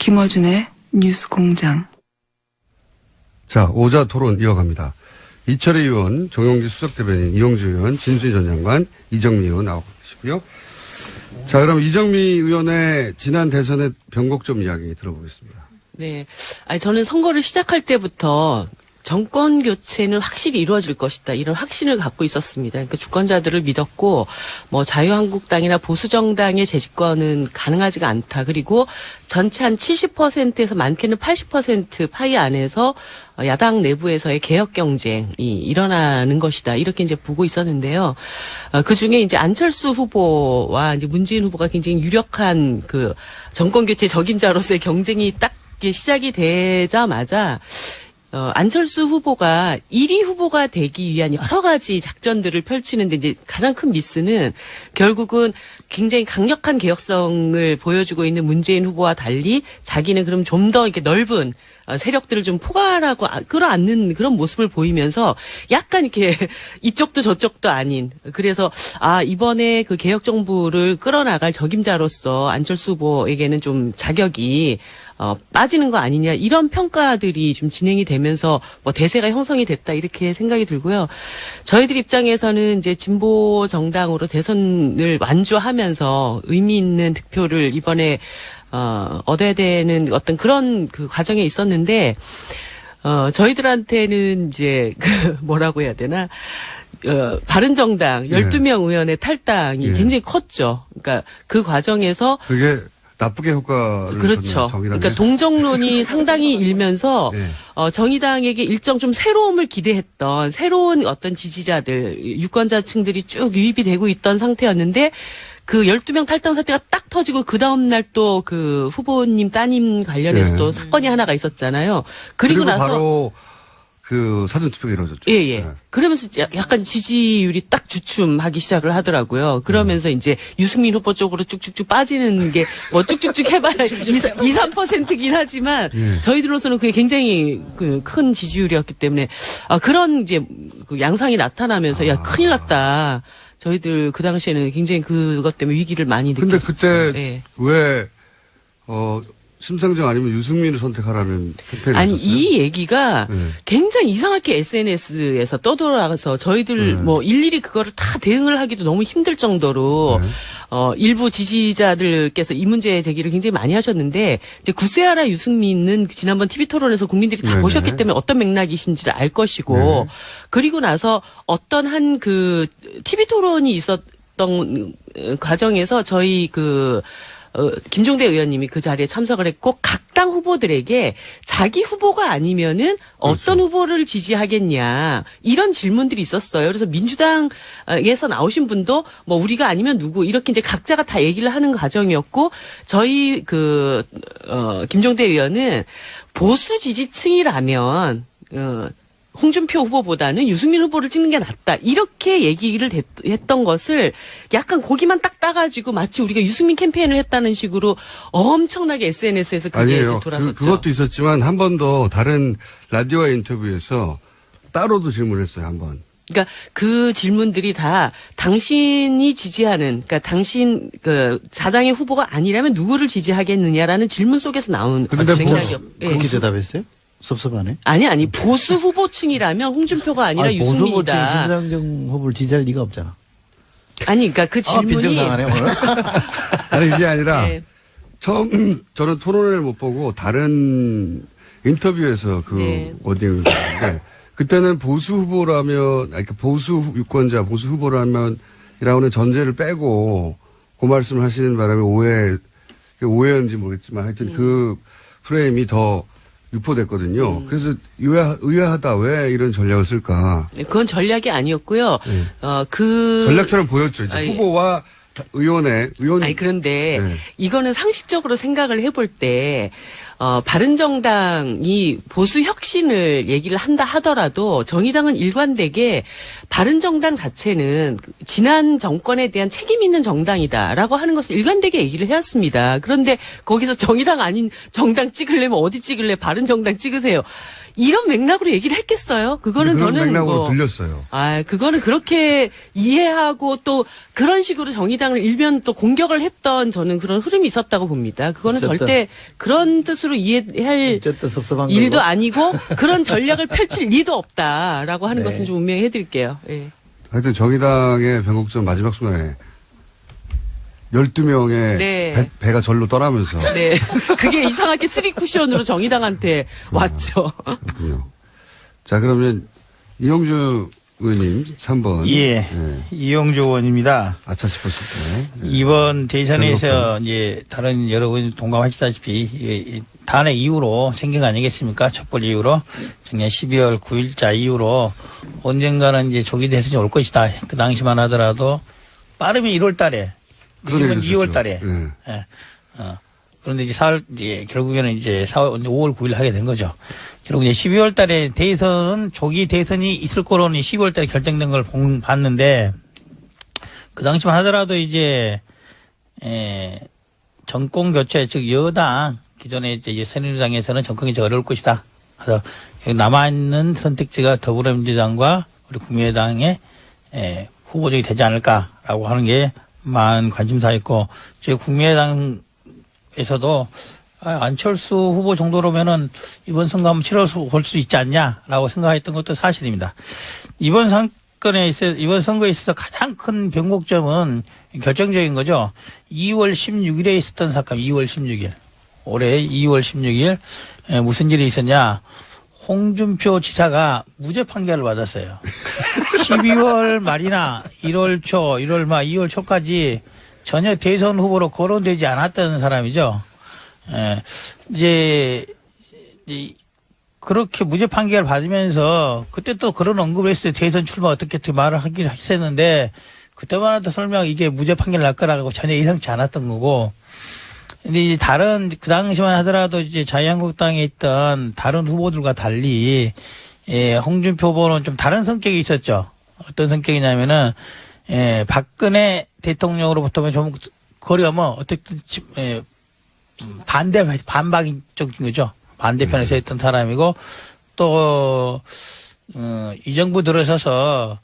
김어준의 뉴스공장. 자, 오자 토론 이어갑니다. 이철희 의원, 정용기 수석대변인, 이용주 의원, 진수희 전 장관, 이정미 의원 나오고 계시고요. 자, 그럼 이정미 의원의 지난 대선의 변곡점 이야기 들어보겠습니다. 네. 아니, 저는 선거를 시작할 때부터 정권 교체는 확실히 이루어질 것이다. 이런 확신을 갖고 있었습니다. 그러니까 주권자들을 믿었고, 뭐 자유한국당이나 보수정당의 재집권은 가능하지가 않다. 그리고 전체 한 70%에서 많게는 80% 파이 안에서 야당 내부에서의 개혁 경쟁이 일어나는 것이다. 이렇게 이제 보고 있었는데요. 그 중에 이제 안철수 후보와 이제 문재인 후보가 굉장히 유력한 그 정권 교체 적임자로서의 경쟁이 딱 시작이 되자마자 안철수 후보가 1위 후보가 되기 위한 여러 가지 작전들을 펼치는데 이제 가장 큰 미스는 결국은 굉장히 강력한 개혁성을 보여주고 있는 문재인 후보와 달리 자기는 그럼 좀 더 이렇게 넓은 세력들을 좀 포괄하고 끌어안는 그런 모습을 보이면서 약간 이렇게 이쪽도 저쪽도 아닌, 그래서 이번에 그 개혁 정부를 끌어나갈 적임자로서 안철수 후보에게는 좀 자격이 빠지는 거 아니냐, 이런 평가들이 좀 진행이 되면서 뭐 대세가 형성이 됐다, 이렇게 생각이 들고요. 저희들 입장에서는 이제 진보 정당으로 대선을 완주하면서 의미 있는 득표를 이번에 얻어야 되는 어떤 그런 그 과정에 있었는데, 저희들한테는 이제 뭐라고 해야 되나, 바른정당 12명 의원의 탈당이 굉장히 컸죠. 그러니까 그 과정에서 그게 나쁘게 효과를 그렇죠. 그러니까 동정론이 상당히 일면서 정의당에게 일정 좀 새로움을 기대했던 새로운 어떤 지지자들, 유권자층들이 쭉 유입이 되고 있던 상태였는데, 그 12명 탈당 사태가 딱 터지고 그 다음날 또 그 후보님 따님 관련해서 또 사건이 하나가 있었잖아요. 그리고 나서 바로 그 사전투표가 이루어졌죠. 예. 그러면서 약간 지지율이 딱 주춤하기 시작을 하더라고요. 그러면서 이제 유승민 후보 쪽으로 쭉쭉쭉 빠지는 게 뭐 쭉쭉쭉 해봐야 2, 3%긴 하지만 저희들로서는 그게 굉장히 큰 지지율이었기 때문에 그런 이제 그 양상이 나타나면서 야, 큰일 났다. 저희들 그 당시에는 굉장히 그것 때문에 위기를 많이 느꼈어요. 근데 그때 왜 심상정 아니면 유승민을 선택하라는 캠페인을 아니, 하셨어요? 이 얘기가 굉장히 이상하게 SNS에서 떠돌아가서 저희들 뭐 일일이 그거를 다 대응을 하기도 너무 힘들 정도로 일부 지지자들께서 이 문제 제기를 굉장히 많이 하셨는데, 이제 구세아라 유승민은 지난번 TV 토론에서 국민들이 다 보셨기 때문에 어떤 맥락이신지를 알 것이고, 그리고 나서 어떤 한 그 TV 토론이 있었던 과정에서 저희 김종대 의원님이 그 자리에 참석을 했고, 각 당 후보들에게 자기 후보가 아니면은 어떤 후보를 지지하겠냐, 이런 질문들이 있었어요. 그래서 민주당에서 나오신 분도 뭐 우리가 아니면 누구, 이렇게 이제 각자가 다 얘기를 하는 과정이었고, 저희 김종대 의원은 보수 지지층이라면 홍준표 후보보다는 유승민 후보를 찍는 게 낫다, 이렇게 얘기를 했던 것을 약간 고기만 딱 따가지고 마치 우리가 유승민 캠페인을 했다는 식으로 엄청나게 SNS에서 그게 이제 돌았었죠. 그것도 있었지만 한 번 더 다른 라디오와 인터뷰에서 따로도 질문했어요, 한 번. 그러니까 그 질문들이 다 당신이 지지하는, 그러니까 당신 자당의 후보가 아니라면 누구를 지지하겠느냐라는 질문 속에서 나온 맥락이요. 그렇게 대답했어요? 섭섭하네. 아니 보수 후보층이라면 홍준표가 아니라 유승민이다. 보수 후보층 심상정 후보를 지지할 리가 없잖아. 아니, 그러니까 그 질문이 빈정상하네 오늘. 아니, 이게 아니라 처음 저는 토론회를 못 보고 다른 인터뷰에서 워딩을 했는데, 그때는 보수 후보라면, 그러니까 보수 유권자, 보수 후보라면이라는 전제를 빼고 그 말씀을 하시는 바람에 오해였는지 모르겠지만 하여튼 그 프레임이 더 유포됐거든요. 그래서 의아하다. 왜 이런 전략을 쓸까? 그건 전략이 아니었고요. 전략처럼 보였죠. 이제 후보와 의원. 아니, 그런데 이거는 상식적으로 생각을 해볼 때 바른정당이 보수 혁신을 얘기를 한다 하더라도 정의당은 일관되게 바른정당 자체는 지난 정권에 대한 책임 있는 정당이다라고 하는 것을 일관되게 얘기를 해왔습니다. 그런데 거기서 정의당 아닌 정당 찍으려면 어디 찍을래? 바른정당 찍으세요. 이런 맥락으로 얘기를 했겠어요? 그거는 그런 저는 맥락으로 들렸어요. 그거는 그렇게 이해하고 또 그런 식으로 정의당을 일면 또 공격을 했던 저는 그런 흐름이 있었다고 봅니다. 그거는 어쨌든. 절대 그런 뜻으로 이해할 어쨌든 섭섭한 일도 거고. 아니고 그런 전략을 펼칠 리도 없다라고 하는 네. 것은 좀 분명히 해드릴게요. 예. 하여튼 정의당의 변곡점 마지막 순간에 12명의 네. 배가 절로 떠나면서. 네. 그게 이상하게 쓰리 쿠션으로 정의당한테 왔죠. 그렇군요. 자, 그러면 이용주 의원님 3번. 예. 이용주 의원입니다. 아차 싶었을 때. 예. 이번 대선에서 이제 다른 여러 분 동감하시다시피 이 탄핵 이후로 생긴 거 아니겠습니까? 촛불 이후로 작년 12월 9일자 이후로 언젠가는 이제 조기 대선이 올 것이다. 그 당시만 하더라도 빠르면 1월 달에 그런 지금은 얘기도 2월 있었죠. 달에. 예. 예. 그런데 이제 4월, 이제 결국에는 이제 5월 9일 하게 된 거죠. 결국 이제 12월 달에 대선은 조기 대선이 있을 거로는 12월 달에 결정된 걸 봤는데 그 당시만 하더라도 이제, 정권 교체, 즉 여당, 기존에 이제 새누리당에서는 정권 교체가 어려울 것이다. 그래서 남아있는 선택지가 더불어민주당과 우리 국민의당의 후보적이 되지 않을까라고 하는 게 많은 관심사였고, 저희 국민의당에서도 안철수 후보 정도로면은 이번 선거 한번 치러볼 수 있지 않냐라고 생각했던 것도 사실입니다. 이번 선거에 있어서 가장 큰 변곡점은 결정적인 거죠. 2월 16일에 있었던 사건, 2월 16일. 올해 2월 16일, 무슨 일이 있었냐. 홍준표 지사가 무죄 판결을 받았어요. 12월 말이나 1월 초, 1월 말, 2월 초까지 전혀 대선 후보로 거론되지 않았던 사람이죠. 이제 그렇게 무죄 판결을 받으면서 그때 또 그런 언급을 했어요. 대선 출마 어떻게 말을 하긴 했었는데 그때만 해도 설명 이게 무죄 판결 날 거라고 전혀 예상치 않았던 거고. 근데 이제 그 당시만 하더라도 이제 자유한국당에 있던 다른 후보들과 달리, 홍준표 후보는 좀 다른 성격이 있었죠. 어떤 성격이냐면은, 박근혜 대통령으로부터 좀 거리가면 어떻든, 반박적인 거죠. 반대편에 서 있던 사람이고, 또, 이 정부 들어서서,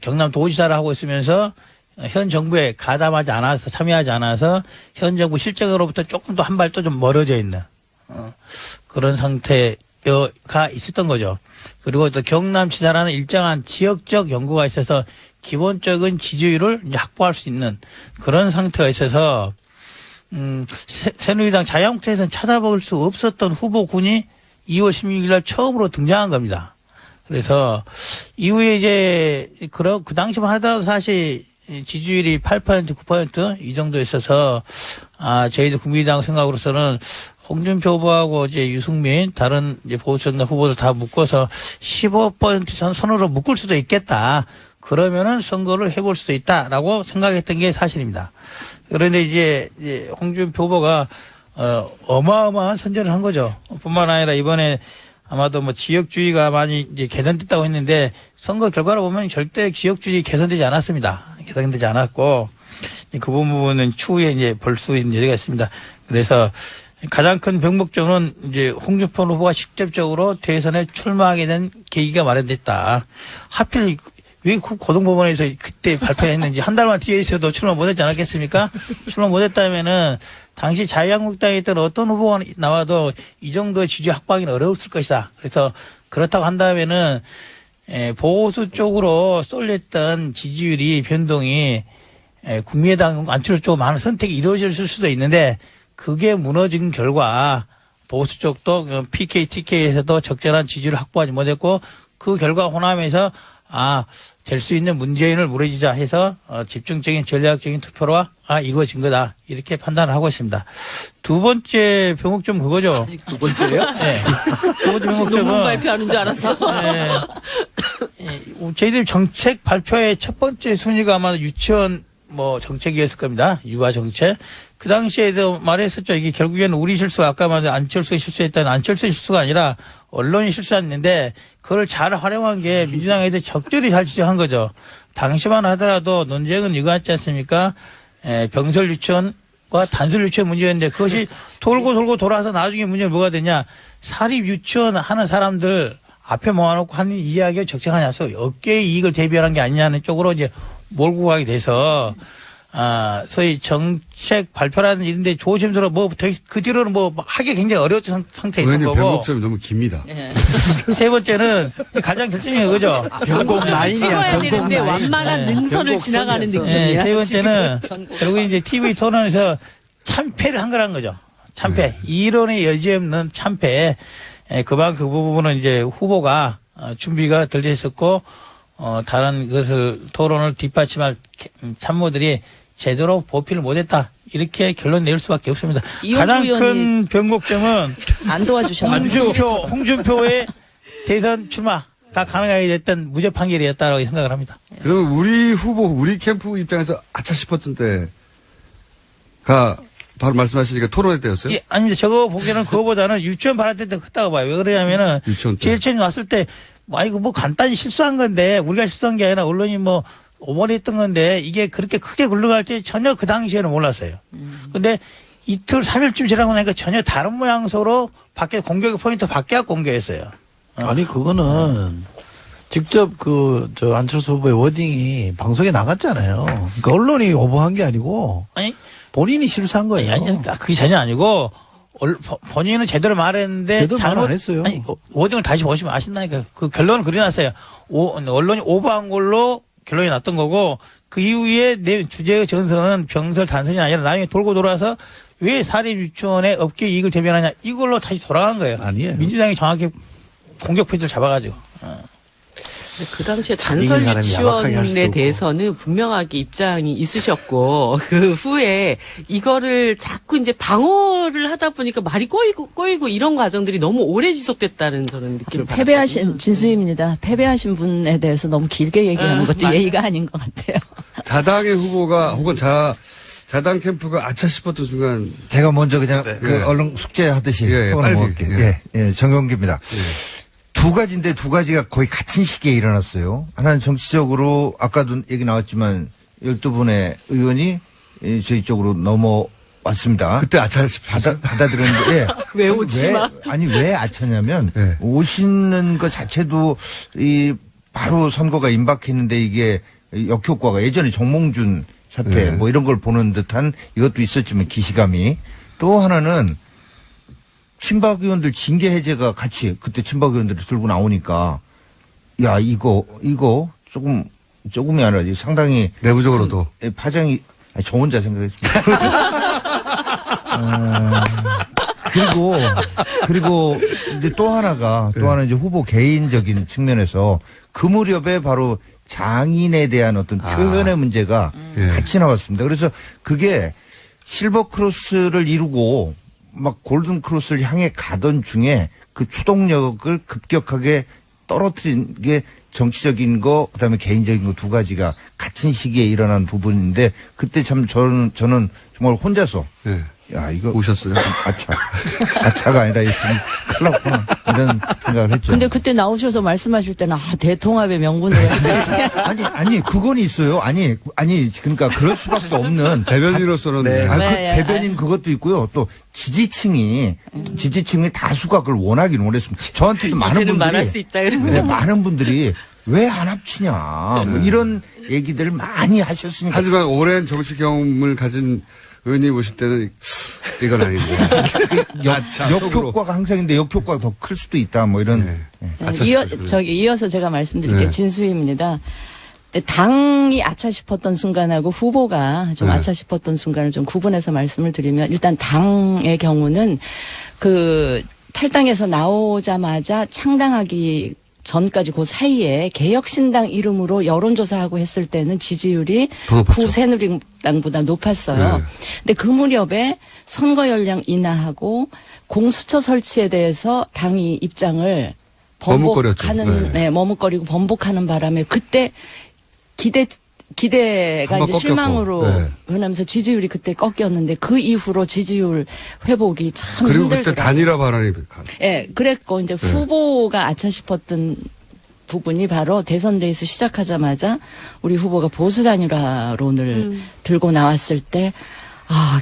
경남 도지사를 하고 있으면서, 현 정부에 가담하지 않아서 참여하지 않아서 현 정부 실정으로부터 조금 더 한 발 또 좀 멀어져 있는 그런 상태가 있었던 거죠. 그리고 또 경남지사라는 일정한 지역적 연구가 있어서 기본적인 지지율을 이제 확보할 수 있는 그런 상태가 있어서 새누리당 자유한국당에서는 찾아볼 수 없었던 후보군이 2월 16일 날 처음으로 등장한 겁니다. 그래서 이후에 이제 그 당시만 하더라도 사실 지지율이 8%, 9% 이 정도 있어서, 저희들 국민의당 생각으로서는 홍준표 후보하고 이제 유승민, 다른 이제 보수정당 후보들 다 묶어서 15% 선으로 묶을 수도 있겠다. 그러면은 선거를 해볼 수도 있다라고 생각했던 게 사실입니다. 그런데 이제 홍준표 후보가, 어마어마한 선전을 한 거죠. 뿐만 아니라 이번에 아마도 뭐 지역주의가 많이 이제 개선됐다고 했는데 선거 결과를 보면 절대 지역주의 개선되지 않았습니다. 개선되지 않았고 그 부분은 추후에 이제 볼 수 있는 여지가 있습니다. 그래서 가장 큰 변곡점은 이제 홍준표 후보가 직접적으로 대선에 출마하게 된 계기가 마련됐다. 하필 왜 고등법원에서 그때 발표했는지 한 달만 뒤에 있어도 출마 못했지 않았겠습니까? 출마 못했다면은 당시 자유한국당에 있던 어떤 후보가 나와도 이 정도의 지지 확보하기는 어려웠을 것이다. 그래서 그렇다고 한다면은 보수 쪽으로 쏠렸던 지지율이 변동이 국민의당 안철수 쪽 많은 선택이 이루어질 수도 있는데 그게 무너진 결과 보수 쪽도 PK, TK에서도 적절한 지지를 확보하지 못했고 그 결과 호남에서 될 수 있는 문재인을 무너지자 해서 집중적인 전략적인 투표로 이루어진 거다. 이렇게 판단을 하고 있습니다. 두 번째 변곡점 그거죠. 아직 두 번째요? 네. 두 번째 변곡점은 논문 발표하는 줄 알았어. 저희들 정책 발표의 첫 번째 순위가 아마 유치원 뭐 정책이었을 겁니다. 유화 정책. 그 당시에도 말했었죠. 이게 결국에는 우리 실수, 아까 말한 안철수의 실수했다는 안철수의 실수가 아니라 언론이 실수했는데 그걸 잘 활용한 게 민주당에서 적절히 잘 지적한 거죠. 당시만 하더라도 논쟁은 이거였지 않습니까? 병설 유치원과 단설 유치원 문제였는데 그것이 돌고 돌아서 나중에 문제가 뭐가 되냐. 사립 유치원 하는 사람들 앞에 모아놓고 하는 이야기가 적절하냐서 업계의 이익을 대비하는 게 아니냐는 쪽으로 이제 몰고 가게 돼서 소위 정책 발표라는 이런데 조심스러워 그 뒤로는 하기 굉장히 어려웠던 상태에 있는 거고. 변곡점이 너무 깁니다. 네. 세 번째는 가장 결정적인 거죠. 변곡 라인이야. 찍어야 되는데 완만한 능선을 지나가는 느낌이야. 세 번째는 결국 이제 TV 토론에서 참패를 한 거라는 거죠. 참패. 이론의 여지 없는 참패. 그만 그 부분은 이제 후보가 준비가 덜 돼 있었고 다른 것을 토론을 뒷받침할 참모들이 제대로 보필을 못했다. 이렇게 결론 낼 수밖에 없습니다. 가장 큰 변곡점은 안 도와주셨는데 홍준표의 대선 출마가 가능하게 됐던 무죄 판결이었다고 생각을 합니다. 그러면 우리 후보, 우리 캠프 입장에서 아차 싶었던 때가 바로 말씀하시니까 토론회 때였어요? 예, 아닙니다. 저거 보기에는 그거보다는 유치원 발언 때 더 컸다고 봐요. 왜 그러냐면은 제일 처음 왔을 때 이거 간단히 실수한 건데 우리가 실수한 게 아니라 언론이 오버했던 건데 이게 그렇게 크게 굴러갈지 전혀 그 당시에는 몰랐어요. 근데 이틀 3일쯤 지나고 나니까 전혀 다른 모양새로 밖에 공격의 포인트 밖에 공개했어요. 아니 그거는 직접 안철수 후보의 워딩이 방송에 나갔잖아요. 그러니까 언론이 오버한 게 아니고 본인이 실수한 거예요. 아니, 그게 전혀 아니고 본인은 제대로 말했는데 제대로 말 안 했어요. 아니, 워딩을 다시 보시면 아신다니까. 그 결론을 그려놨어요. 언론이 오버한 걸로 결론이 났던 거고 그 이후에 내 주제의 전선은 병설 단선이 아니라 나중에 돌고 돌아서 왜 사립 유치원의 업계 이익을 대변하냐 이걸로 다시 돌아간 거예요. 아니에요. 민주당이 정확히 공격 포인트를 잡아가지고. 그 당시에 단설 유치원에 대해서는 분명하게 입장이 있으셨고 그 후에 이거를 자꾸 이제 방어를 하다 보니까 말이 꼬이고 이런 과정들이 너무 오래 지속됐다는 저는 느낌을 받았거든요. 패배하신 진수입니다. 패배하신 분에 대해서 너무 길게 얘기하는 것도 예의가 아닌 것 같아요. 자당의 후보가 혹은 자당 캠프가 아차 싶었던 순간 제가 먼저 그냥 얼른 숙제하듯이 빨리 먹을게요. 정용기입니다. 두 가지인데 두 가지가 거의 같은 시기에 일어났어요. 하나는 정치적으로 아까도 얘기 나왔지만 12분의 의원이 저희 쪽으로 넘어왔습니다. 그때 아차 싶었어요. 받아들였는데 왜 오지 마? 왜 아차냐면 오시는 것 자체도 바로 선거가 임박했는데 이게 역효과가 예전에 정몽준 사태 이런 걸 보는 듯한 이것도 있었지만 기시감이 또 하나는 친박 의원들 징계 해제가 같이 그때 친박 의원들이 들고 나오니까 야 이거 조금이 아니라 상당히 내부적으로도 파장이 저 혼자 생각했습니다. 그리고 이제 또 하나 이제 후보 개인적인 측면에서 그 무렵에 바로 장인에 대한 어떤 표현의 문제가 같이 나왔습니다. 그래서 그게 실버 크로스를 이루고 막 골든 크로스를 향해 가던 중에 그 추동력을 급격하게 떨어뜨린 게 정치적인 거 그다음에 개인적인 거 두 가지가 같은 시기에 일어난 부분인데 그때 참 저는 정말 혼자서 야 이거 오셨어요? 아차가 아니라 지금 큰일 났구나 이런 생각을 했죠. 근데 그때 나오셔서 말씀하실 때는 대통합의 명분을 아니 그건 있어요. 아니 그러니까 그럴 수밖에 없는 대변인으로서는 대변인 그것도 있고요. 또 지지층이 다수가 그걸 원하긴 원했습니다. 저한테도 말할 수 있다 이러면 많은 분들이 왜 안 합치냐 이런 얘기들을 많이 하셨으니까. 하지만 오랜 정치 경험을 가진 의원님 오실 때는 이건 아닌데. 역효과가 항상 있는데 역효과가 더 클 수도 있다 이런. 이어서 제가 말씀드릴게요. 진수입니다. 당이 아차 싶었던 순간하고 후보가 좀 아차 싶었던 순간을 좀 구분해서 말씀을 드리면 일단 당의 경우는 탈당에서 나오자마자 창당하기 전까지 그 사이에 개혁신당 이름으로 여론조사하고 했을 때는 지지율이 새누리당보다 높았어요. 근데 그 무렵에 선거 연령 인하하고 공수처 설치에 대해서 당이 입장을 머뭇거리고 번복하는 바람에 그때 기대가 한번 이제 꺾였고. 실망으로 네. 변하면서 지지율이 그때 꺾였는데 그 이후로 지지율 회복이 참 그리고 힘들더라고요. 그때 단일화 발언이 예, 그랬고 이제 네. 후보가 아차 싶었던 부분이 바로 대선 레이스 시작하자마자 우리 후보가 보수 단일화론을 들고 나왔을 때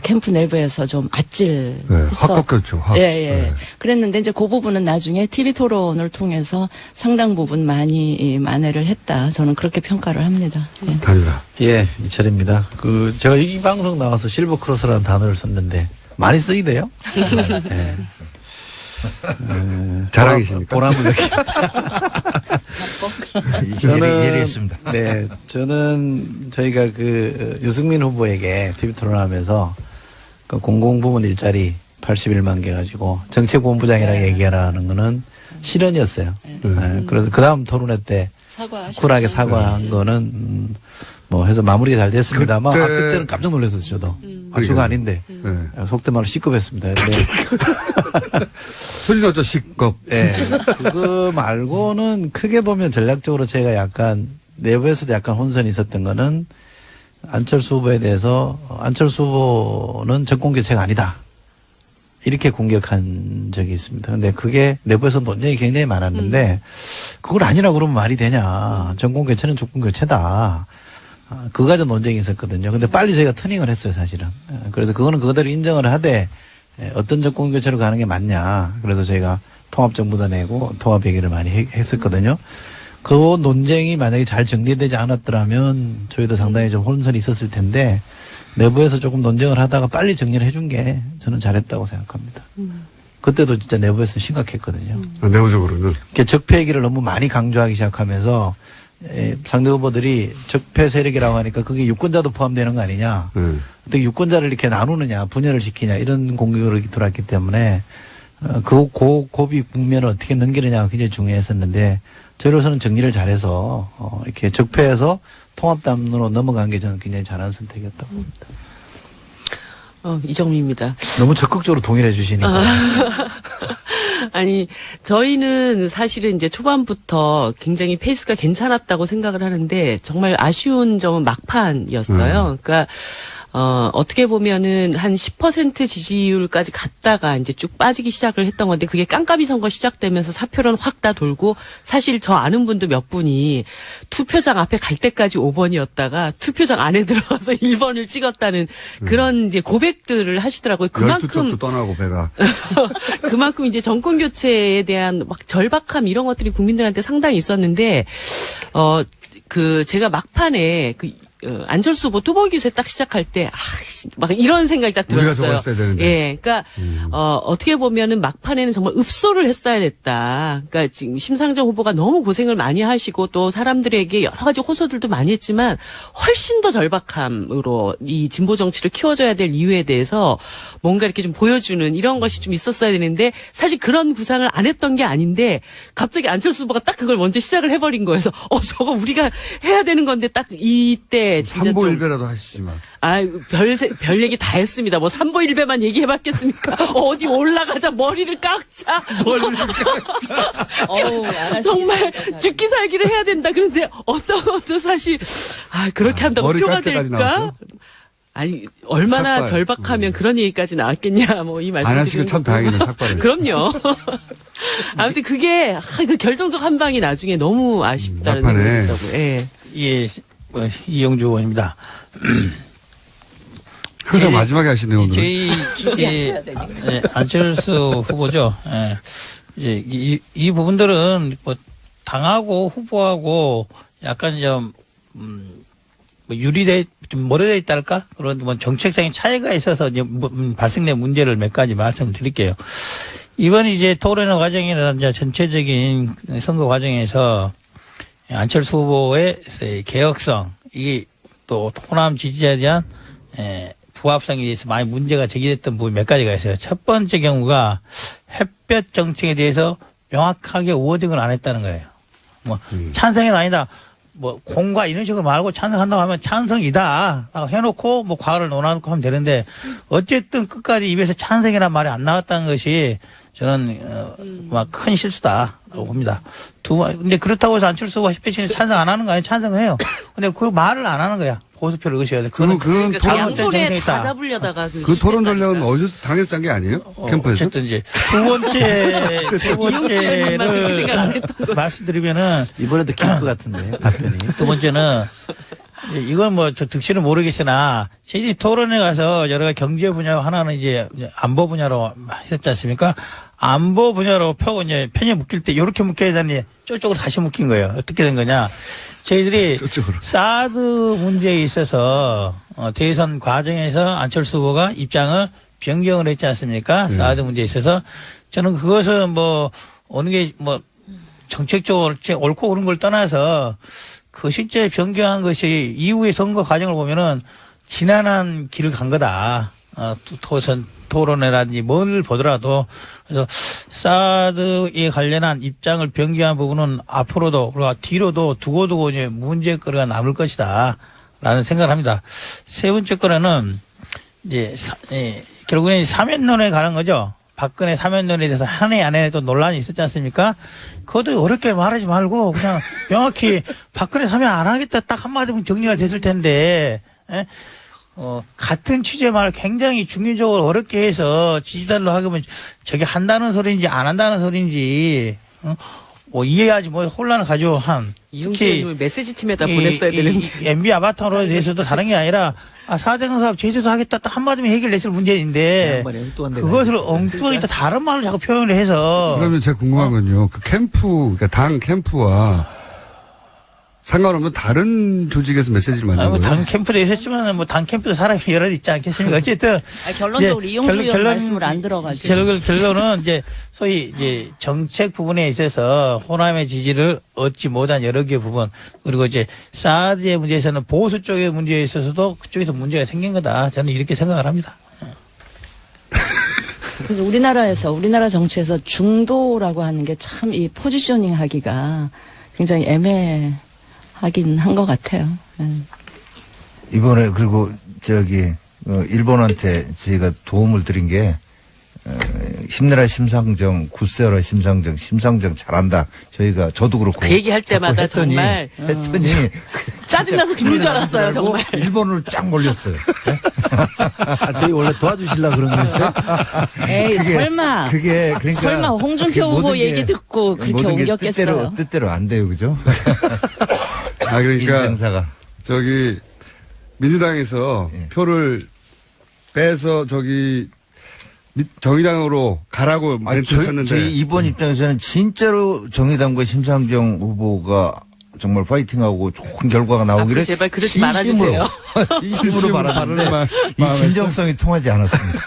캠프 내부에서 좀 아찔했어. 확 꺾였죠. 확. 예. 네. 그랬는데 이제 그 부분은 나중에 TV 토론을 통해서 상당 부분 많이 만회를 했다. 저는 그렇게 평가를 합니다. 예. 단일화. 예, 이철입니다. 제가 이 방송 나와서 실버 크로스라는 단어를 썼는데 많이 쓰이대요. 예. 자랑이십니까? 보람을 느끼. 예리했습니다. 네, 저는 저희가 유승민 후보에게 TV 토론하면서 그 공공부문 일자리 81만 개 가지고 정책본부장이라고 얘기하라는 거는 실언이었어요. 네, 그래서 그 다음 토론회 때 쿨하게 사과한 거는 뭐 해서 마무리가 잘 됐습니다만 그때는 깜짝 놀랐었어요. 저도. 아주가 아닌데 속된 말로 C급했습니다. 소진 어쩌 C급. 네. 그거 말고는 크게 보면 전략적으로 제가 약간 내부에서도 약간 혼선이 있었던 거는 안철수 후보에 대해서 안철수 후보는 정권교체가 아니다. 이렇게 공격한 적이 있습니다. 근데 그게 내부에서 논쟁이 굉장히 많았는데 그걸 아니라고 그러면 말이 되냐. 정권교체는 정권교체다. 그거 가지고 논쟁이 있었거든요. 근데 빨리 저희가 터닝을 했어요, 사실은. 그래서 그거는 그대로 인정을 하되 어떤 정권교체로 가는 게 맞냐. 그래서 저희가 통합정부도 내고 통합 얘기를 많이 했었거든요. 그 논쟁이 만약에 잘 정리되지 않았더라면 저희도 상당히 좀 혼선이 있었을 텐데 내부에서 조금 논쟁을 하다가 빨리 정리를 해준 게 저는 잘했다고 생각합니다. 그때도 진짜 내부에서 심각했거든요. 내부적으로는. 적폐 얘기를 너무 많이 강조하기 시작하면서 상대 후보들이 적폐 세력이라고 하니까 그게 유권자도 포함되는 거 아니냐. 어떻게 유권자를 이렇게 나누느냐, 분열을 시키냐 이런 공격을 들어왔기 때문에 그 고비 국면을 어떻게 넘기느냐가 굉장히 중요했었는데 저희로서는 정리를 잘해서 이렇게 적폐에서 통합담으로 넘어간 게 저는 굉장히 잘한 선택이었다고 봅니다. 이정미입니다. 너무 적극적으로 동의해 주시니까. 아니, 저희는 사실은 이제 초반부터 굉장히 페이스가 괜찮았다고 생각을 하는데 정말 아쉬운 점은 막판이었어요. 그러니까 어떻게 보면은 한 10% 지지율까지 갔다가 이제 쭉 빠지기 시작을 했던 건데 그게 깜깜이 선거 시작되면서 사표론 확 다 돌고 사실 저 아는 분도 몇 분이 투표장 앞에 갈 때까지 5번이었다가 투표장 안에 들어가서 1번을 찍었다는 그런 이제 고백들을 하시더라고요. 그만큼 12쪽도 떠나고 배가. 그만큼 이제 정권 교체에 대한 막 절박함 이런 것들이 국민들한테 상당히 있었는데 제가 막판에 안철수 후보 뚜벅이 유세 딱 시작할 때, 막 이런 생각이 딱 들었어요. 우리가 저거 했어야 되는데. 예. 그러니까, 어떻게 보면은 막판에는 정말 읍소를 했어야 됐다. 그러니까 지금 심상정 후보가 너무 고생을 많이 하시고 또 사람들에게 여러 가지 호소들도 많이 했지만 훨씬 더 절박함으로 이 진보 정치를 키워줘야 될 이유에 대해서 뭔가 이렇게 좀 보여주는 이런 것이 좀 있었어야 되는데 사실 그런 구상을 안 했던 게 아닌데 갑자기 안철수 후보가 딱 그걸 먼저 시작을 해버린 거여서 저거 우리가 해야 되는 건데 딱 이때 진짜 삼보일배라도 하시지만. 별 얘기 다 했습니다. 뭐 삼보일배만 얘기해봤겠습니까? 어디 올라가자 머리를 깎자. 정말 죽기 살기를 해야 된다. 그런데 어떤 것도 사실 그렇게 한다고 표가 될까? 아니 얼마나 삭발. 절박하면 그런 얘기까지 나왔겠냐. 뭐 이 말씀. 안 하시고 참 다행이네 삭발은. 그럼요. 아무튼 그게 그 결정적 한 방이 나중에 너무 아쉽다는 막판에. 생각이 들더라고요. 예, 이영주 의원입니다. 항상 마지막에 하시네요 오늘. 저희 안철수 후보죠. 이제 이 부분들은 뭐 당하고 후보하고 약간 좀 좀 멀어져 있달까? 그런 뭐 정책적인 차이가 있어서 이제 발생된 문제를 몇 가지 말씀드릴게요. 이번 이제 토론회 과정이나 이제 전체적인 선거 과정에서 안철수 후보의 개혁성, 이게 또 호남 지지자에 대한 부합성에 대해서 많이 문제가 제기됐던 부분이 몇 가지가 있어요. 첫 번째 경우가 햇볕 정책에 대해서 명확하게 워딩을 안 했다는 거예요. 뭐 찬성은 아니다. 뭐 공과 이런 식으로 말고 찬성한다고 하면 찬성이다 라고 해놓고 뭐 과를 논하고 하면 되는데 어쨌든 끝까지 입에서 찬성이라는 말이 안 나왔다는 것이 저는 막 큰 실수다라고 봅니다. 근데 그렇다고 해서 안철수가 10회 찬성 안 하는 거 아니에요? 찬성해요. 근데 그 말을 안 하는 거야. 보수표를 의식해야 돼. 그런 그러니까 양손에 다 잡으려다가 그 토론 전략은 어디서 당에서 짠 게 아니에요? 캠프에서? 어쨌든 이제 두 번째를 말씀드리면은 이번에도 킹크 같은데 답변이. 두 번째는 이건 뭐 저 득실은 모르겠으나 저희 토론에 가서 여러 가지 경제 분야 하나는 이제 안보 분야로 했지 않습니까? 안보 분야로 펴고 이제 편에 묶일 때 이렇게 묶여야 되니 저쪽으로 다시 묶인 거예요. 어떻게 된 거냐? 저희들이 사드 문제에 있어서 대선 과정에서 안철수 후보가 입장을 변경을 했지 않습니까? 사드 문제에 있어서 저는 그것은 뭐 어느 게 뭐 정책적으로 옳고 그른 걸 떠나서 그 실제 변경한 것이 이후의 선거 과정을 보면은 지난한 길을 간 거다. 토론회라든지 뭘 보더라도 그래서 사드에 관련한 입장을 변경한 부분은 앞으로도 그리고 뒤로도 두고 이제 문제거리가 남을 것이다라는 생각을 합니다. 세 번째 거는 이제 결국에는 사면론에 가는 거죠. 박근혜 사면론에 대해서 한 해 안에 또 논란이 있었지 않습니까? 그것도 어렵게 말하지 말고 그냥 명확히 박근혜 사면 안 하겠다 딱 한마디면 정리가 됐을 텐데. 같은 취지의 말을 굉장히 중의적으로 어렵게 해서 지지자들로 하기면 저게 한다는 소리인지 안 한다는 소리인지, 뭐 이해하지 뭐 혼란을 가지고 한. 이용주 의원님을 메시지 팀에다 보냈어야 되는데. MB 아바타로 대해서도 다른 게 아니라, 사재경 사업 제주도 하겠다 딱 한마디면 해결됐을 문제인데, 그것을 엉뚱하게 또 다른 말을 자꾸 표현을 해서. 그러면 제가 궁금한 건요. 그 그러니까 당 캠프와 상관없는 다른 조직에서 메시지를 만든 거예요? 당 캠프도 있었지만, 뭐, 당 캠프도 사람이 여러 있지 않겠습니까? 어쨌든. 결론적으로 이용주 의원 말씀을 안 들어가지고. 결론은 이제, 소위 이제 정책 부분에 있어서 호남의 지지를 얻지 못한 여러 개 부분, 그리고 이제 사드의 문제에서는 보수 쪽의 문제에 있어서도 그쪽에서 문제가 생긴 거다. 저는 이렇게 생각을 합니다. 그래서 우리나라 정치에서 중도라고 하는 게 참 이 포지셔닝 하기가 굉장히 하긴 한 것 같아요. 이번에 그리고 일본한테 저희가 도움을 드린 게 힘내라 심상정, 굳세어라 심상정 잘한다. 저도 그렇고 그 얘기할 때마다 했더니 짜증나서 죽는 줄 알았어요, 정말. 일본을 쫙 몰렸어요. 저희 원래 도와주시려고 그런 거였어요? 에이, 설마. 그러니까. 설마 홍준표 후보 얘기 듣고 그렇게 옮겼겠어요. 뜻대로 안 돼요, 그죠? 그러니까. 인생사가. 민주당에서 표를 빼서 정의당으로 가라고 쳤는데. 저희 이번 입장에서는 진짜로 정의당과 심상정 후보가 정말 파이팅하고 좋은 결과가 나오기를 제발 그러지 말아주세요. 진심으로 말하는데 이 진정성이 통하지 않았습니다.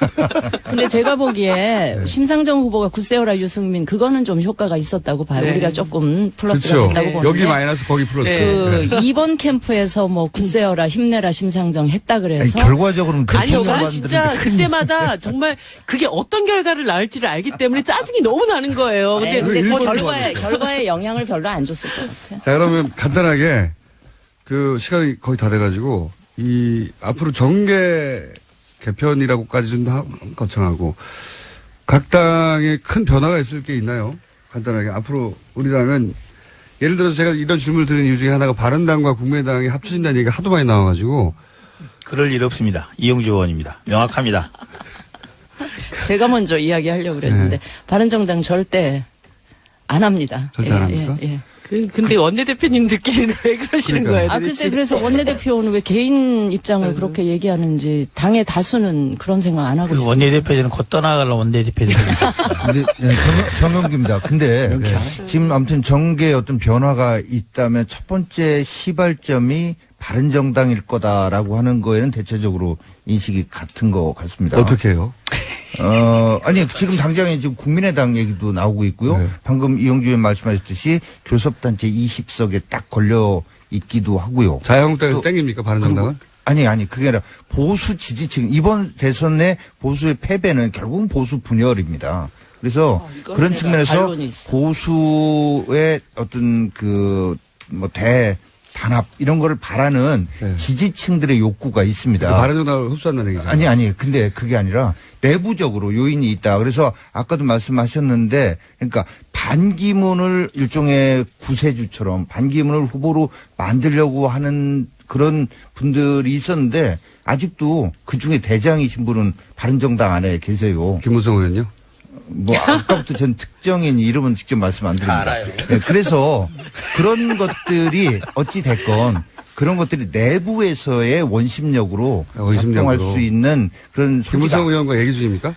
근데 제가 보기에 심상정 후보가 굳세어라 유승민 그거는 좀 효과가 있었다고 봐요. 네. 우리가 조금 플러스가 그렇죠. 됐다고 보는데 여기 마이너스 거기 플러스. 이번 캠프에서 뭐 굳세어라 힘내라 심상정 했다 그래서 결과적으로는 저는 진짜 그때마다 정말 그게 어떤 결과를 낳을지를 알기 때문에 짜증이 너무 나는 거예요. 근데 결과에 영향을 별로 안 줬을 것 같아요. 자, 그러면 간단하게 시간이 거의 다 돼가지고 앞으로 정계 개편이라고까지 좀 거창하고 각 당에 큰 변화가 있을 게 있나요? 간단하게 앞으로 우리 당은 예를 들어서 제가 이런 질문을 드린 이유 중에 하나가 바른당과 국민의당이 합쳐진다는 얘기가 하도 많이 나와가지고 그럴 일 없습니다. 이용주 의원입니다. 명확합니다. 제가 먼저 이야기하려고 그랬는데 바른정당 절대 안 합니다. 절대 안 합니까? 예. 근데 원내대표님들끼리는 왜 그러시는 거예요? 글쎄 그래서 원내대표는 왜 개인 입장을 그렇게 얘기하는지 당의 다수는 그런 생각 안 하고 있어요. 원내대표들은 곧 떠나가려고 원내대표들이. 근데 정영기입니다. 근데 지금 아무튼 정계에 어떤 변화가 있다면 첫 번째 시발점이 바른정당일 거다라고 하는 거에는 대체적으로 인식이 같은 것 같습니다. 어떻게 해요? 아니, 지금 당장에 지금 국민의당 얘기도 나오고 있고요. 네. 방금 이용주 의원 말씀하셨듯이 교섭단체 20석에 딱 걸려 있기도 하고요. 자유한국당에서 땡깁니까, 바른정당은? 아니, 그게 아니라 보수 지지층, 이번 대선 내 보수의 패배는 결국은 보수 분열입니다. 그래서 그런 측면에서 보수의 어떤 단합 이런 거를 바라는 네. 지지층들의 욕구가 있습니다. 바른정당을 흡수한다는 얘기죠. 아니. 근데 그게 아니라 내부적으로 요인이 있다. 그래서 아까도 말씀하셨는데 그러니까 반기문을 일종의 구세주처럼 반기문을 후보로 만들려고 하는 그런 분들이 있었는데 아직도 그중에 대장이신 분은 바른정당 안에 계세요. 김무성 의원요? 뭐 아까부터 전 특정인 이름은 직접 말씀 안 드립니다. 네, 그래서 그런 것들이 어찌 됐건 그런 것들이 내부에서의 원심력으로 작동할 수 있는 그런 김무성 의원과 얘기 중입니까?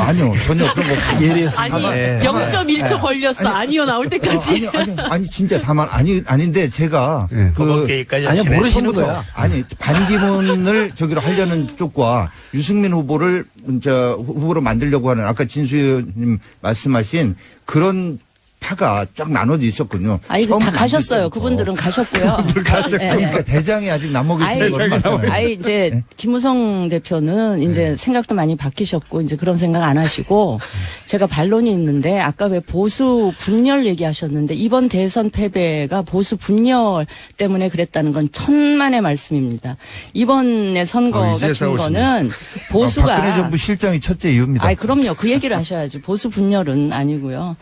아니요 전혀 그런 거 없습니다. 예리했습니다. 아니 0.1초 걸렸어. 아니요 나올 때까지. 아니 진짜 다만 아닌데 제가 아니 모르시는 거야. 아니 반기문을 저기로 하려는 쪽과 유승민 후보를 후보로 만들려고 하는 아까 진수 의원님 말씀하신 그런 파가 쫙 나눠져 있었군요. 아니 다 가셨어요. 그분들은 가셨고요. 그러니까 대장이 아직 남아 계시는 건 맞잖아요. 아이 이제 김무성 대표는 이제 생각도 많이 바뀌셨고 이제 그런 생각 안 하시고 제가 반론이 있는데 아까 왜 보수 분열 얘기하셨는데 이번 대선 패배가 보수 분열 때문에 그랬다는 건 천만의 말씀입니다. 이번에 선거가 진 거는 보수가 박근혜 정부 실정이 첫째 이유입니다. 아이 그럼요. 그 얘기를 하셔야죠. 보수 분열은 아니고요.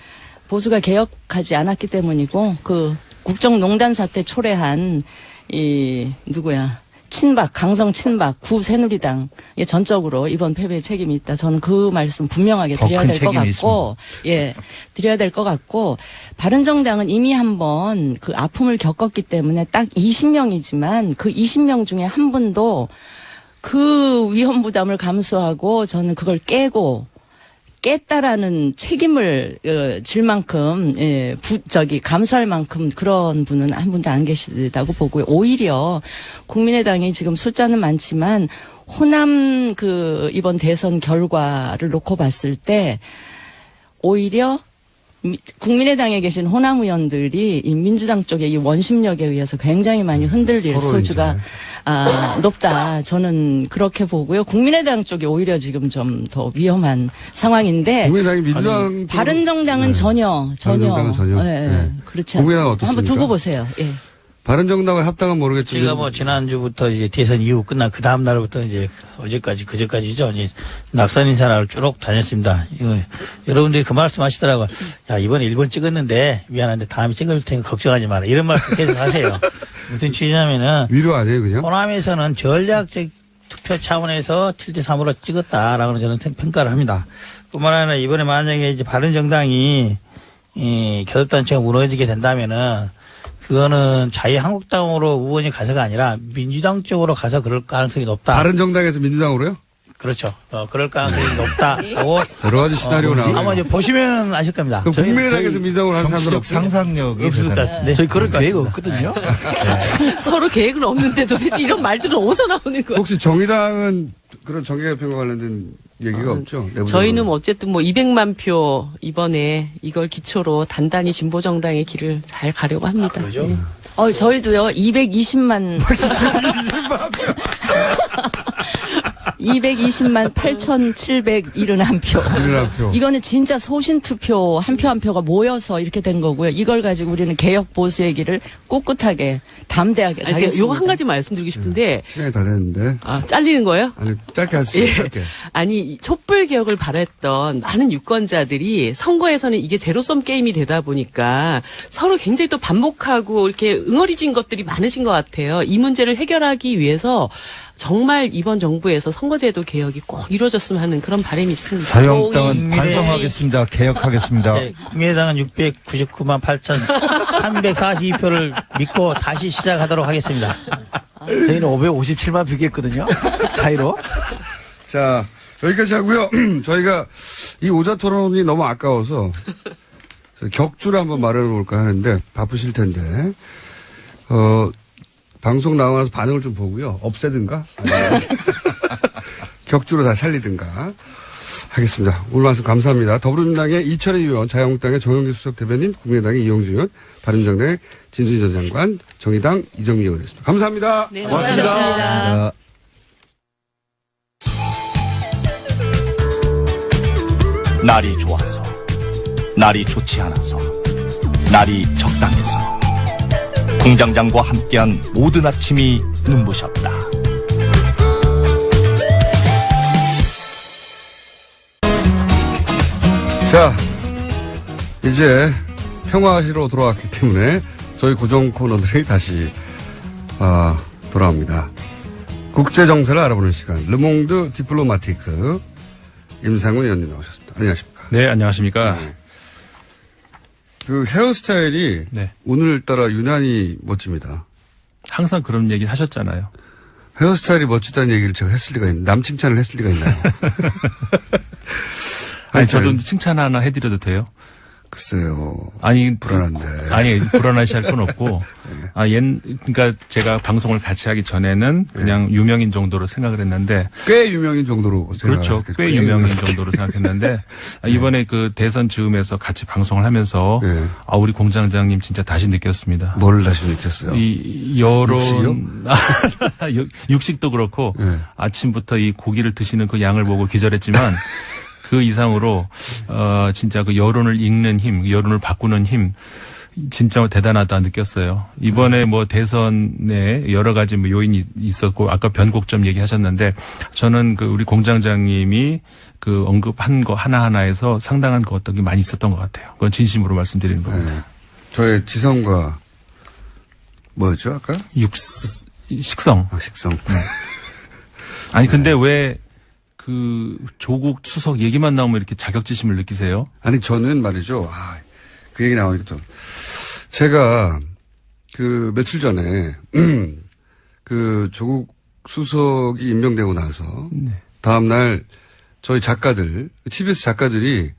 보수가 개혁하지 않았기 때문이고 그 국정농단 사태 초래한 친박 강성 친박 구새누리당 전적으로 이번 패배의 책임이 있다. 저는 그 말씀 분명하게 드려야 될 것 같고 드려야 될 것 같고 바른정당은 이미 한번 그 아픔을 겪었기 때문에 딱 20명이지만 그 20명 중에 한 분도 그 위험 부담을 감수하고 저는 그걸 깼다라는 책임을 질 만큼 감수할 만큼 그런 분은 한 분도 안 계시다고 보고요. 오히려 국민의당이 지금 숫자는 많지만 호남 이번 대선 결과를 놓고 봤을 때 오히려 국민의당에 계신 호남 의원들이 이 민주당 쪽의 이 원심력에 의해서 굉장히 많이 흔들릴 소지가 높다. 저는 그렇게 보고요. 국민의당 쪽이 오히려 지금 좀 더 위험한 상황인데. 국민의당이 민주당 바른정당은 전혀. 그렇지 않습니다. 한번 두고 보세요. 예. 바른정당과 합당은 모르겠지만 제가 뭐 지난주부터 이제 대선 이후 끝난 그 다음 날부터 이제 그제까지죠. 이제 낙선 인사를 쭉 다녔습니다. 여러분들이 그 말씀 하시더라고요. 야, 이번에 1번 찍었는데 미안한데 다음에 찍을 테니까 걱정하지 마라. 이런 말씀 계속 하세요. 무슨 취지냐면은 위로 아니에요, 그냥? 호남에서는 전략적 투표 차원에서 7대3으로 찍었다라고 저는 평가를 합니다. 뿐만 아니라 이번에 만약에 이제 바른정당이 교섭단체가 무너지게 된다면은 그거는 자유한국당으로 의원이 가서가 아니라 민주당 쪽으로 가서 그럴 가능성이 높다. 바른정당에서 민주당으로요? 그렇죠. 그럴 가능성이 높다고. 여러 가지 시나리오가 나오네요. 아마 이제 보시면 아실 겁니다. 그럼 국민의당에서 민주당으로 하는 사람들 정치적 상상력이 없을 것 같은데. 저희 그럴 계획 없거든요. 서로 계획은 없는데 도대체 이런 말들은 어디서 나오는 거예요? 혹시 정의당은 그런 정계개편과 관련된 얘기가 없죠? 내부적으로. 저희는 어쨌든 200만 표 이번에 이걸 기초로 단단히 진보정당의 길을 잘 가려고 합니다. 그러죠? 네. 저희도요, 220만 8,771표. 이거는 진짜 소신투표 한 표 한 표가 모여서 이렇게 된 거고요. 이걸 가지고 우리는 개혁 보수 얘기를 꿋꿋하게 담대하게 하겠습니다. 요거 한 가지 말씀드리고 싶은데. 시간이 다 됐는데. 잘리는 거예요? 아니, 짧게 하시죠. 짧게. 아니, 촛불 개혁을 바랬던 많은 유권자들이 선거에서는 이게 제로섬 게임이 되다 보니까 서로 굉장히 또 반목하고 이렇게 응어리진 것들이 많으신 것 같아요. 이 문제를 해결하기 위해서 정말 이번 정부에서 선거제도 개혁이 꼭 이루어졌으면 하는 그런 바람이 있습니다. 자유한국당은 반성하겠습니다. 개혁하겠습니다. 네, 국민의당은 699만 8,342표를 믿고 다시 시작하도록 하겠습니다. 저희는 557만 표겠거든요. 차이로. 자, 여기까지 하고요. 저희가 이 오자 토론이 너무 아까워서 격주를 한번 마련해 볼까 하는데 바쁘실 텐데. 방송 나오고 나서 반응을 좀 보고요. 없애든가. 격주로 다 살리든가. 하겠습니다. 오늘 말씀 감사합니다. 더불어민주당의 이철희 의원, 자유한국당의 정영규 수석 대변인, 국민의당의 이용주 의원, 바른정당의 진수희 전 장관, 정의당 이정미 의원이었습니다. 감사합니다. 네, 고맙습니다. 날이 좋아서, 날이 좋지 않아서, 날이 적당해서 공장장과 함께한 모든 아침이 눈부셨다. 자, 이제 평화시로 돌아왔기 때문에 저희 고정 코너들이 다시 돌아옵니다. 국제 정세를 알아보는 시간, 르몽드 디플로마티크 임상훈 의원님 나오셨습니다. 안녕하십니까? 네, 안녕하십니까? 네. 그 헤어스타일이 네. 오늘따라 유난히 멋집니다. 항상 그런 얘기 하셨잖아요. 헤어스타일이 멋지다는 얘기를 제가 했을 리가 있나요? 남 칭찬을 했을 리가 있나요? 아니, 저도 칭찬 하나 해드려도 돼요? 글쎄요. 아니, 불안한데. 아니, 불안하시 할 건 없고. 그러니까 제가 방송을 같이 하기 전에는 그냥 유명인 정도로 생각을 했는데. 꽤 유명인 정도로 그렇죠. 꽤 유명인 정도로 생각했는데. 이번에 그 대선 즈음에서 같이 방송을 하면서. 우리 공장장님 진짜 다시 느꼈습니다. 뭘 다시 느꼈어요? 이 여론. 육식이요? 육식도 그렇고. 아침부터 이 고기를 드시는 그 양을 보고 기절했지만. 그 이상으로 진짜 그 여론을 읽는 힘, 여론을 바꾸는 힘 진짜 대단하다 느꼈어요. 이번에 뭐 대선에 여러 가지 뭐 요인이 있었고 아까 변곡점 얘기하셨는데 저는 그 우리 공장장님이 그 언급한 거 하나하나에서 상당한 그 어떤 게 많이 있었던 것 같아요. 그건 진심으로 말씀드리는 겁니다. 네. 저의 지성과 뭐였죠 아까? 식성. 식성. 아니 근데 왜 그 조국 추석 얘기만 나오면 이렇게 자격지심을 느끼세요? 아니 저는 말이죠. 그 얘기 나오니까 또 제가 그 며칠 전에 그 조국 수석이 임명되고 나서 다음 날 저희 작가들 TBS 작가들이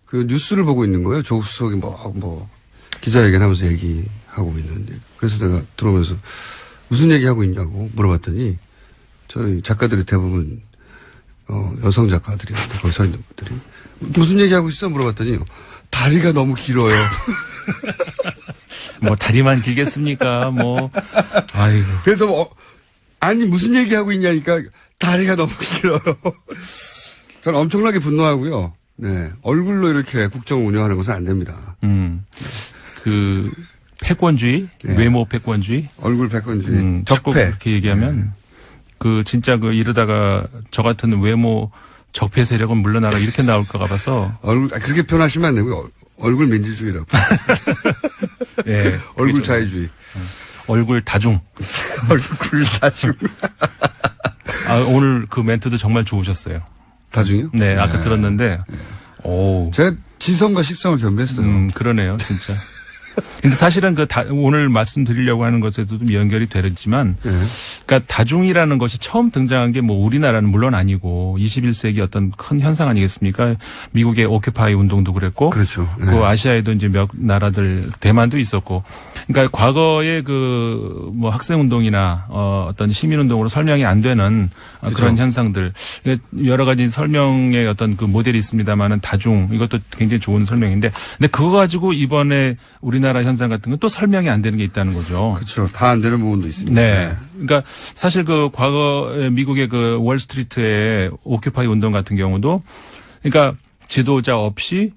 그 뉴스를 보고 있는 거예요. 조국 수석이 뭐 기자회견하면서 얘기하고 있는데 그래서 내가 들어오면서 무슨 얘기하고 있냐고 물어봤더니 저희 작가들이 대부분 여성 작가들이었는데 거기 서 있는 분들이 무슨 얘기하고 있어 물어봤더니 다리가 너무 길어요. 뭐 다리만 길겠습니까? 뭐 아이고. 그래서 아니 무슨 얘기하고 있냐니까 다리가 너무 길어요. 저는 엄청나게 분노하고요. 네 얼굴로 이렇게 국정을 운영하는 것은 안 됩니다. 그 패권주의, 외모 패권주의, 얼굴 패권주의, 적패 그렇게 얘기하면. 그 진짜 그 이러다가 저 같은 외모 적폐 세력은 물러나라 이렇게 나올까 봐서 얼굴 그렇게 표현하시면 안 되고요. 얼굴 민주주의라고. 네, 얼굴 자유주의. 얼굴 다중. 얼굴 다중. 오늘 그 멘트도 정말 좋으셨어요. 다중이요? 네, 아까 들었는데. 오. 제가 지성과 식성을 겸비했어요. 그러네요, 진짜. 근데 사실은 오늘 말씀드리려고 하는 것에도 좀 연결이 되지만, 그러니까 다중이라는 것이 처음 등장한 게 뭐 우리나라는 물론 아니고 21세기 어떤 큰 현상 아니겠습니까? 미국의 오큐파이 운동도 그랬고, 그렇죠. 그 아시아에도 이제 몇 나라들 대만도 있었고, 그러니까 과거에 그 뭐 학생 운동이나 어떤 시민 운동으로 설명이 안 되는 그렇죠. 그런 현상들 여러 가지 설명의 어떤 그 모델이 있습니다만은 다중 이것도 굉장히 좋은 설명인데, 근데 그거 가지고 이번에 우리나라 현상 같은 건 또 설명이 안 되는 게 있다는 거죠. 그렇죠. 다 안 되는 부분도 있습니다. 네. 그러니까 사실 그 과거 미국의 그 월스트리트의 오큐파이 운동 같은 경우도 그러니까 지도자 없이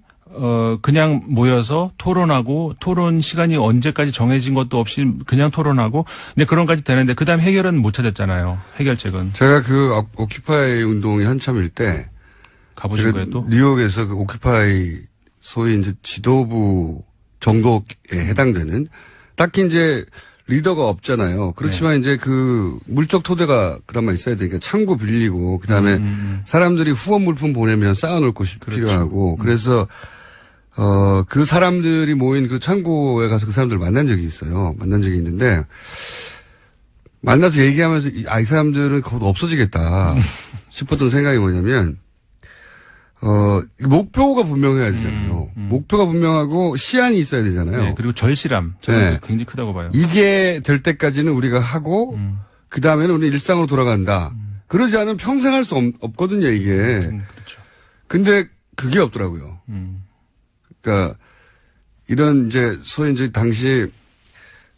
그냥 모여서 토론하고 토론 시간이 언제까지 정해진 것도 없이 그냥 토론하고 근데 그런까지 되는데 그다음 해결은 못 찾았잖아요. 해결책은. 제가 그 오큐파이 운동이 한참일 때 가보신 거예요 또? 뉴욕에서 그 오큐파이 소위 이제 지도부 정도에 해당되는 딱히 이제 리더가 없잖아요. 그렇지만 이제 그 물적 토대가 그나마 있어야 되니까 창고 빌리고 그다음에 사람들이 후원 물품 보내면 쌓아놓을 곳이 그렇죠. 필요하고 그래서 그 사람들이 모인 그 창고에 가서 그 사람들을 만난 적이 있어요. 만난 적이 있는데 만나서 얘기하면서 이 사람들은 곧 없어지겠다 싶었던 생각이 뭐냐면 목표가 분명해야 되잖아요. 목표가 분명하고 시한이 있어야 되잖아요. 네, 그리고 절실함. 저는 굉장히 크다고 봐요. 이게 될 때까지는 우리가 하고, 그 다음에는 우리 일상으로 돌아간다. 그러지 않으면 평생 할 수 없거든요, 이게. 그렇죠. 근데 그게 없더라고요. 그러니까, 이런 이제, 소위 이제 당시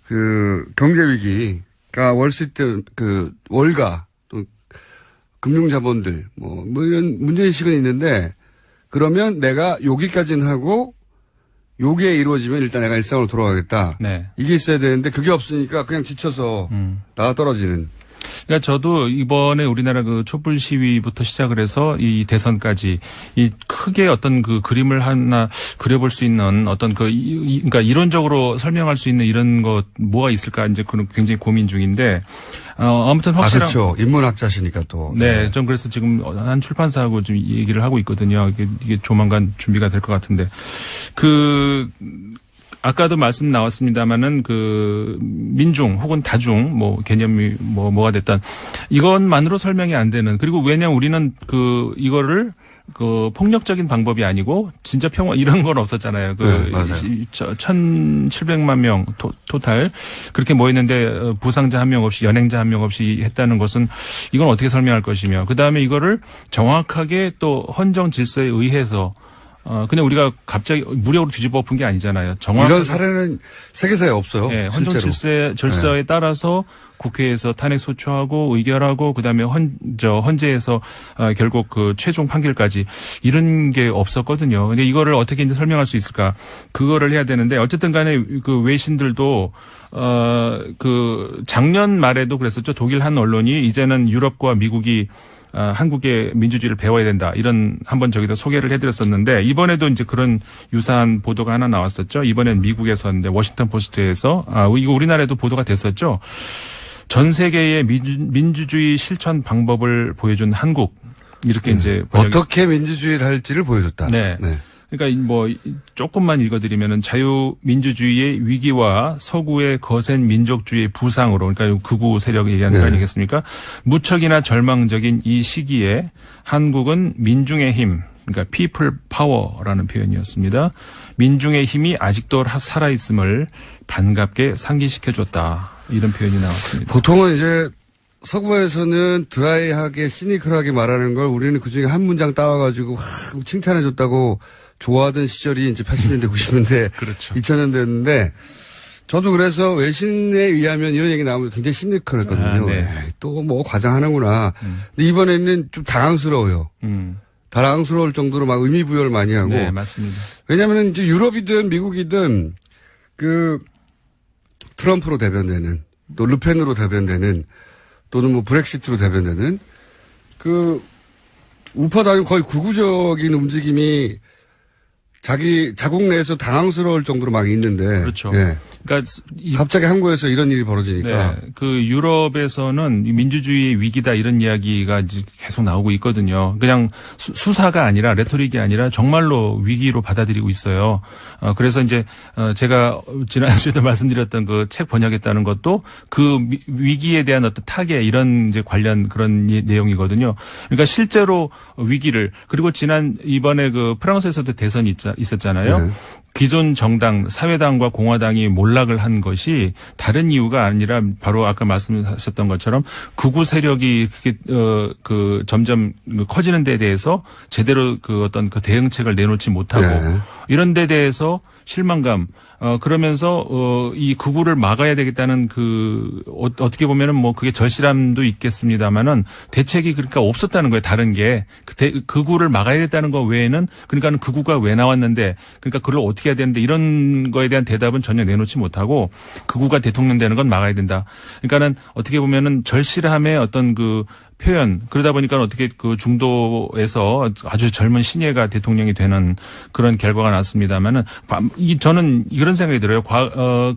그 경제위기가 월스트리트 그 월가, 또 금융자본들, 뭐 이런 문제의식은 있는데, 그러면 내가 여기까지는 하고, 요게 이루어지면 일단 내가 일상으로 돌아가겠다. 네. 이게 있어야 되는데 그게 없으니까 그냥 지쳐서 나가 떨어지는. 그러니까 저도 이번에 우리나라 그 촛불 시위부터 시작을 해서 이 대선까지 이 크게 어떤 그 그림을 하나 그려볼 수 있는 어떤 그러니까 이론적으로 설명할 수 있는 이런 것 뭐가 있을까 이제 그런 굉장히 고민 중인데 아무튼 확실한. 그렇죠. 인문학자시니까 또. 네, 좀 그래서 지금 한 출판사하고 좀 얘기를 하고 있거든요. 이게 조만간 준비가 될 것 같은데 아까도 말씀 나왔습니다마는 그 민중 혹은 다중 뭐 개념이 뭐가 됐든 이것만으로 설명이 안 되는 그리고 왜냐면 우리는 이거를 그 폭력적인 방법이 아니고 진짜 평화 이런 건 없었잖아요. 네, 맞아요. 1,700만 명 토탈 그렇게 모였는데 부상자 한 명 없이 연행자 한 명 없이 했다는 것은 이건 어떻게 설명할 것이며 그다음에 이거를 정확하게 또 헌정 질서에 의해서 그냥 우리가 갑자기 무력으로 뒤집어 엎은 게 아니잖아요. 이런 사례는 세계사에 없어요. 네, 헌정 질서에 네. 따라서 국회에서 탄핵 소추하고 의결하고 그다음에 헌재에서 결국 그 최종 판결까지 이런 게 없었거든요. 근데 이거를 어떻게 이제 설명할 수 있을까? 그거를 해야 되는데 어쨌든 간에 그 외신들도 그 작년 말에도 그랬었죠. 독일 한 언론이 이제는 유럽과 미국이 한국의 민주주의를 배워야 된다. 이런 한번 저기다 소개를 해드렸었는데 이번에도 이제 그런 유사한 보도가 하나 나왔었죠. 이번엔 미국에서인데 워싱턴 포스트에서 이거 우리나라에도 보도가 됐었죠. 전 세계의 민주주의 실천 방법을 보여준 한국 이렇게 이제 어떻게 민주주의를 할지를 보여줬다. 네. 그러니까 뭐 조금만 읽어드리면은 자유민주주의의 위기와 서구의 거센 민족주의의 부상으로 그러니까 극우 세력 얘기하는 거 아니겠습니까? 무척이나 절망적인 이 시기에 한국은 민중의 힘 그러니까 people power라는 표현이었습니다. 민중의 힘이 아직도 살아있음을 반갑게 상기시켜줬다. 이런 표현이 나왔습니다. 보통은 이제 서구에서는 드라이하게 시니컬하게 말하는 걸 우리는 그중에 한 문장 따와가지고 칭찬해줬다고 좋아하던 시절이 이제 80년대, 90년대, 그렇죠. 2000년대였는데 저도 그래서 외신에 의하면 이런 얘기 나오면 굉장히 시니컬했거든요. 또 뭐 과장하는구나. 근데 이번에는 좀 당황스러워요. 당황스러울 정도로 막 의미 부여를 많이 하고. 네, 맞습니다. 왜냐하면 이제 유럽이든 미국이든 그 트럼프로 대변되는 또 르펜으로 대변되는 또는 뭐 브렉시트로 대변되는 그 우파당이 거의 극우적인 움직임이 자국 내에서 당황스러울 정도로 막 있는데. 그렇죠. 예. 그러니까 갑자기 한국에서 이런 일이 벌어지니까. 네, 그 유럽에서는 민주주의의 위기다 이런 이야기가 이제 계속 나오고 있거든요. 그냥 수사가 아니라 레토릭이 아니라 정말로 위기로 받아들이고 있어요. 그래서 이제 제가 지난주에도 말씀드렸던 그 책 번역했다는 것도 그 위기에 대한 어떤 타겟 이런 이제 관련 그런 내용이거든요. 그러니까 실제로 위기를 그리고 이번에 그 프랑스에서도 대선이 있었잖아요. 네. 기존 정당 사회당과 공화당이 몰락을 한 것이 다른 이유가 아니라 바로 아까 말씀하셨던 것처럼 극우 세력이 그게 점점 커지는 데 대해서 제대로 그 어떤 그 대응책을 내놓지 못하고 네. 이런 데 대해서 실망감 그러면서 이 극우를 막아야 되겠다는 그 어떻게 보면은 뭐 그게 절실함도 있겠습니다만은 대책이 그러니까 없었다는 거예요. 다른 게 극우를 막아야 되겠다는 거 외에는 그러니까는 극우가 왜 나왔는데 그러니까 그걸 어떻게 해야 되는데 이런 거에 대한 대답은 전혀 내놓지 못하고 극우가 대통령 되는 건 막아야 된다. 그러니까는 어떻게 보면은 절실함의 어떤 그 표현 그러다 보니까 어떻게 그 중도에서 아주 젊은 신예가 대통령이 되는 그런 결과가 났습니다만은 저는 이런 생각이 들어요.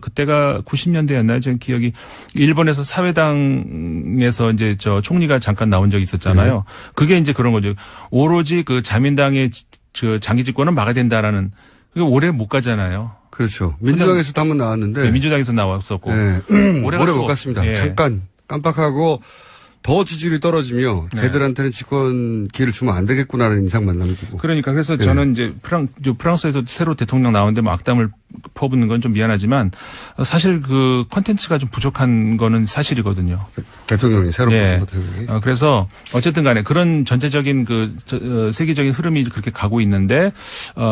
그때가 90년대였나요? 제 기억이 일본에서 사회당에서 이제 저 총리가 잠깐 나온 적이 있었잖아요. 그게 이제 그런 거죠. 오로지 그 자민당의 장기 집권은 막아야 된다라는 그게 오래 못 가잖아요. 그렇죠. 민주당에서도 한번 나왔는데. 네, 민주당에서 나왔었고. 네. 오래 못 갔습니다. 네. 잠깐 깜빡하고 더 지지율이 떨어지며 네. 쟤들한테는 집권 기회를 주면 안 되겠구나라는 인상만 남기고. 그러니까 그래서 저는 이제 프랑스에서 새로 대통령 나오는데 뭐 악담을 퍼붓는 건 좀 미안하지만 사실 그 콘텐츠가 좀 부족한 거는 사실이거든요. 대통령이 새로 네. 대통령이. 그래서 어쨌든 간에 그런 전체적인 세계적인 흐름이 그렇게 가고 있는데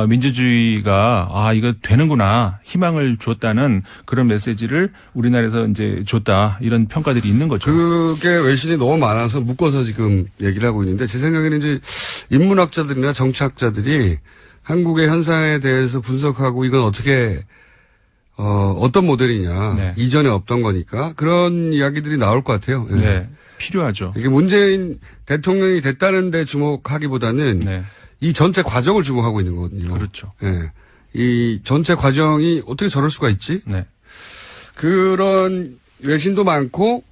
민주주의가 이거 되는구나 희망을 줬다는 그런 메시지를 우리나라에서 이제 줬다 이런 평가들이 있는 거죠. 그게 외신이 너무 많아서 묶어서 지금 얘기를 하고 있는데 제 생각에는 이제 인문학자들이나 정치학자들이 한국의 현상에 대해서 분석하고 이건 어떻게 어떤 모델이냐. 네. 이전에 없던 거니까 그런 이야기들이 나올 것 같아요. 예. 네. 필요하죠. 이게 문재인 대통령이 됐다는 데 주목하기보다는 네. 이 전체 과정을 주목하고 있는 거거든요. 그렇죠. 예. 이 전체 과정이 어떻게 저럴 수가 있지? 네. 그런 외신도 많고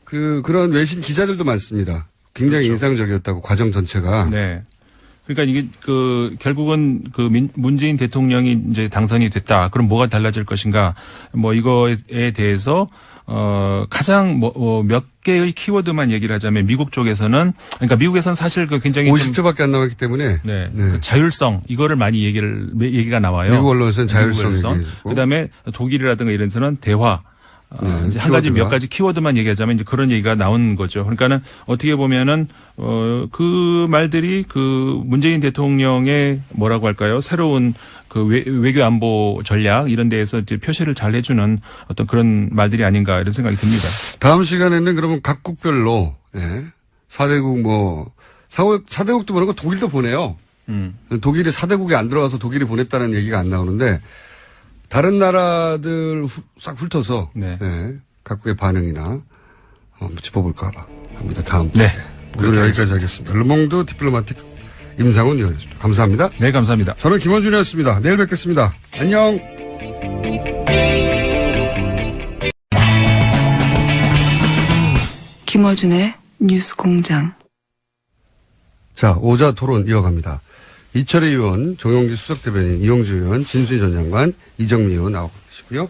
그런 외신 기자들도 많습니다. 굉장히 그렇죠. 인상적이었다고 과정 전체가. 네. 그러니까 이게 결국은 문재인 대통령이 이제 당선이 됐다. 그럼 뭐가 달라질 것인가? 뭐 이거에 대해서 가장 몇 개의 키워드만 얘기를 하자면 미국 쪽에서는 그러니까 미국에서는 사실 굉장히 50초밖에 안 남았기 때문에 네. 그 자율성 이거를 많이 얘기가 나와요. 미국 언론에서는 자율성 얘기했고 그다음에 독일이라든가 이런 데서는 대화 이제 한 가지 몇 가지 키워드만 얘기하자면 이제 그런 얘기가 나오는 거죠. 그러니까는 어떻게 보면은 그 말들이 그 문재인 대통령의 뭐라고 할까요? 새로운 그 외교 안보 전략 이런 데에서 이제 표시를 잘 해주는 어떤 그런 말들이 아닌가 이런 생각이 듭니다. 다음 시간에는 그러면 각국별로 4대국 4대국도 보내고 독일도 보내요. 독일이 4대국에 안 들어가서 독일이 보냈다는 얘기가 안 나오는데 다른 나라들 싹 훑어서 네. 각국의 반응이나 짚어볼까 합니다. 다음 네. 오늘 여기까지 하겠습니다. 르몽드 디플로마틱 임상훈 위원이었습니다. 감사합니다. 네, 감사합니다. 저는 김원준이었습니다. 내일 뵙겠습니다. 안녕. 김어준의 뉴스 공장. 자, 오자 토론 이어갑니다. 이철희 의원, 정용기 수석대변인, 이용주 의원, 진수희 전 장관, 이정미 의원 나오고 계시고요.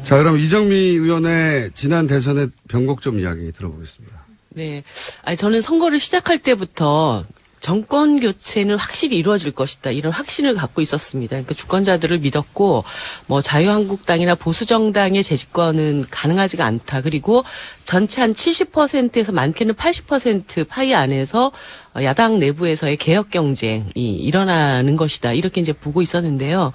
자, 그럼 이정미 의원의 지난 대선의 변곡점 이야기 들어보겠습니다. 네. 아니, 저는 선거를 시작할 때부터 정권 교체는 확실히 이루어질 것이다. 이런 확신을 갖고 있었습니다. 그러니까 주권자들을 믿었고, 뭐 자유한국당이나 보수정당의 재집권은 가능하지가 않다. 그리고 전체 한 70%에서 많게는 80% 파이 안에서 야당 내부에서의 개혁 경쟁이 일어나는 것이다. 이렇게 이제 보고 있었는데요.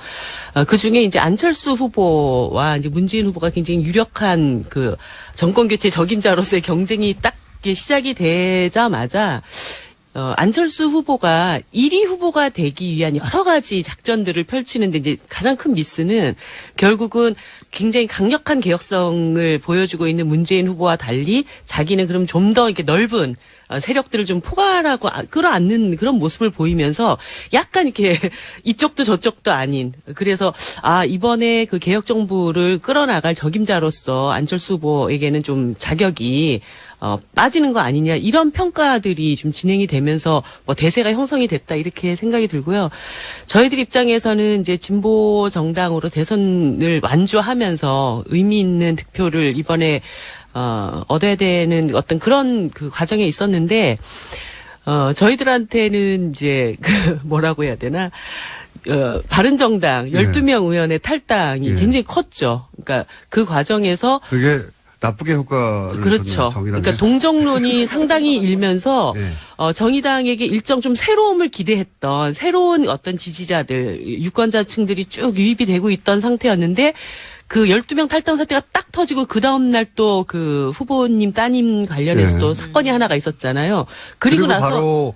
그 중에 이제 안철수 후보와 이제 문재인 후보가 굉장히 유력한 그 정권 교체 적임자로서의 경쟁이 딱 시작이 되자마자 안철수 후보가 1위 후보가 되기 위한 여러 가지 작전들을 펼치는데 이제 가장 큰 미스는 결국은 굉장히 강력한 개혁성을 보여주고 있는 문재인 후보와 달리 자기는 그럼 좀 더 이렇게 넓은 세력들을 좀 포괄하고 끌어안는 그런 모습을 보이면서 약간 이렇게 이쪽도 저쪽도 아닌 그래서 이번에 그 개혁 정부를 끌어나갈 적임자로서 안철수 후보에게는 좀 자격이 빠지는 거 아니냐 이런 평가들이 좀 진행이 되면서 뭐 대세가 형성이 됐다 이렇게 생각이 들고요. 저희들 입장에서는 이제 진보 정당으로 대선을 완주하면서 의미 있는 득표를 이번에 얻어야 되는 어떤 그런 그 과정에 있었는데 저희들한테는 이제 뭐라고 해야 되나 바른정당 12명 의원의 탈당이 굉장히 컸죠. 그러니까 그 과정에서 그게 나쁘게 효과를 그렇죠. 그러니까 동정론이 상당히 일면서 정의당에게 일정 좀 새로움을 기대했던 새로운 어떤 지지자들 유권자층들이 쭉 유입이 되고 있던 상태였는데 그 12명 탈당 사태가 딱 터지고 그 다음날 또 그 후보님 따님 관련해서 또 사건이 하나가 있었잖아요. 그리고 나서 바로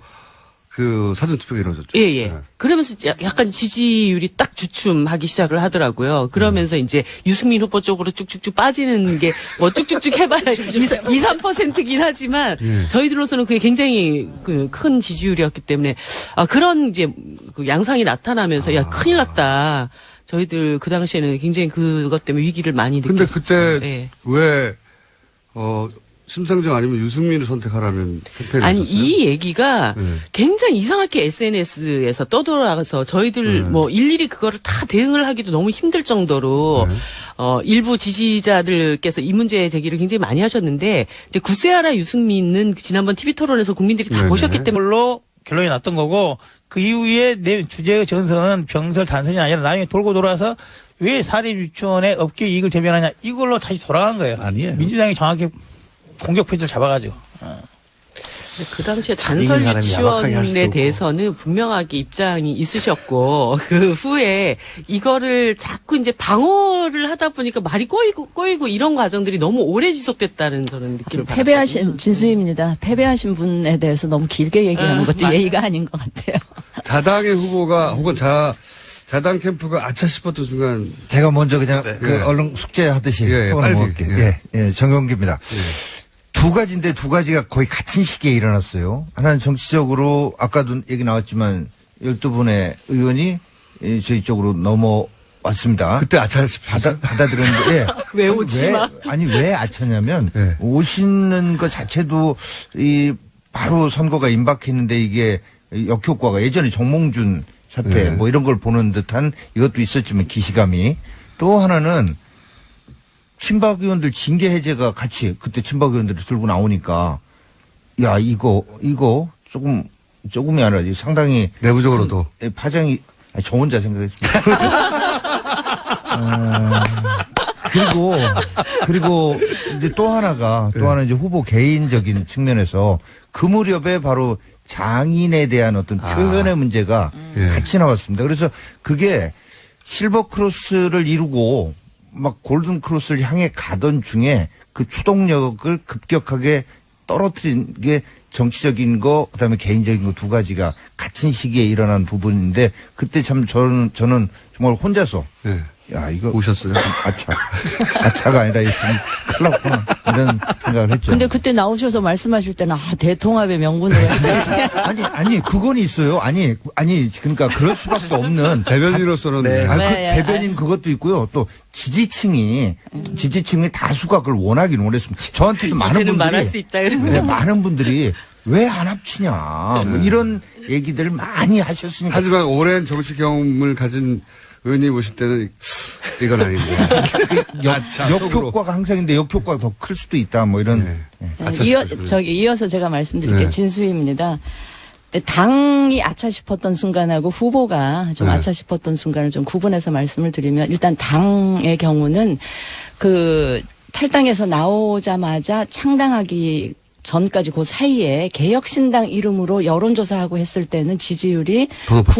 그 사전투표가 이루어졌죠. 예. 그러면서 약간 지지율이 딱 주춤하기 시작을 하더라고요. 그러면서 이제 유승민 후보 쪽으로 쭉쭉쭉 빠지는 게 뭐 쭉쭉쭉 해봐야 2-3%긴 하지만 저희들로서는 그게 굉장히 큰 지지율이었기 때문에 그런 이제 그 양상이 나타나면서 야 큰일 났다. 저희들 그 당시에는 굉장히 그것 때문에 위기를 많이 느꼈어요. 근데 그때 왜 심상정 아니면 유승민을 선택하라는 캠페인을 아니 했었어요? 이 얘기가 굉장히 이상하게 SNS에서 떠돌아가서 저희들 뭐 일일이 그거를 다 대응을 하기도 너무 힘들 정도로 일부 지지자들께서 이 문제 제기를 굉장히 많이 하셨는데 이제 구세아라 유승민은 지난번 TV 토론에서 국민들이 다 보셨기 때문에 결론이 났던 거고 그 이후에 내 주제의 전선은 병설 단선이 아니라 나중에 돌고 돌아서 왜 사립유치원의 업계 이익을 대변하냐 이걸로 다시 돌아간 거예요. 아니에요. 민주당이 정확히 공격 포인트를 잡아가지고. 그 당시에 전설 유치원에 대해서는 분명하게 입장이 있으셨고 그 후에 이거를 자꾸 이제 방어를 하다 보니까 말이 꼬이고 이런 과정들이 너무 오래 지속됐다는 저는 느낌을 받았거든요. 패배하신 진수입니다. 패배하신 분에 대해서 너무 길게 얘기하는 것도 예의가 아닌 것 같아요. 자당의 후보가 혹은 자당 캠프가 아차 싶었던 순간. 제가 먼저 그냥 그 얼른 숙제하듯이 빨리 먹을게요. 정용기입니다. 두 가지인데 두 가지가 거의 같은 시기에 일어났어요. 하나는 정치적으로 아까도 얘기 나왔지만 12분의 의원이 저희 쪽으로 넘어왔습니다. 그때 아차 싶었어요. 받아들였는데 왜 오지 마? 왜 아차냐면 오시는 것 자체도 바로 선거가 임박했는데 이게 역효과가 예전에 정몽준 사태 뭐 이런 걸 보는 듯한 이것도 있었지만 기시감이 또 하나는 친박 의원들 징계 해제가 같이 그때 친박 의원들이 들고 나오니까 야 이거 조금이 아니라 상당히 내부적으로도 파장이 저 혼자 생각했습니다. 그리고 이제 또 하나 이제 후보 개인적인 측면에서 그 무렵에 바로 장인에 대한 어떤 표현의 문제가 같이 나왔습니다. 그래서 그게 실버 크로스를 이루고 막 골든 크로스를 향해 가던 중에 그 추동력을 급격하게 떨어뜨린 게 정치적인 거 그다음에 개인적인 거 두 가지가 같은 시기에 일어난 부분인데 그때 참 저는 정말 혼자서 야 이거 오셨어요? 아차가 아니라 지금 큰일 났구나 이런 생각을 했죠. 근데 그때 나오셔서 말씀하실 때는 대통합의 명분으로 아니 그건 있어요. 아니 그러니까 그럴 수밖에 없는 대변인으로서는 대변인 그것도 있고요. 또 지지층이 다수가 그걸 원하기는 원했습니다. 저한테도 많은 분들이 왜 안 합치냐 뭐 이런 얘기들을 많이 하셨으니까. 하지만 오랜 정치 경험을 가진 의원님 오실 때는 이건 아닙니다. 역효과가 항상 있는데 역효과가 더 클 수도 있다 뭐 이런. 이어서 제가 말씀드릴게요. 진수희입니다. 당이 아차 싶었던 순간하고 후보가 좀 아차 싶었던 순간을 좀 구분해서 말씀을 드리면 일단 당의 경우는 그 탈당에서 나오자마자 창당하기 전까지 그 사이에 개혁신당 이름으로 여론조사하고 했을 때는 지지율이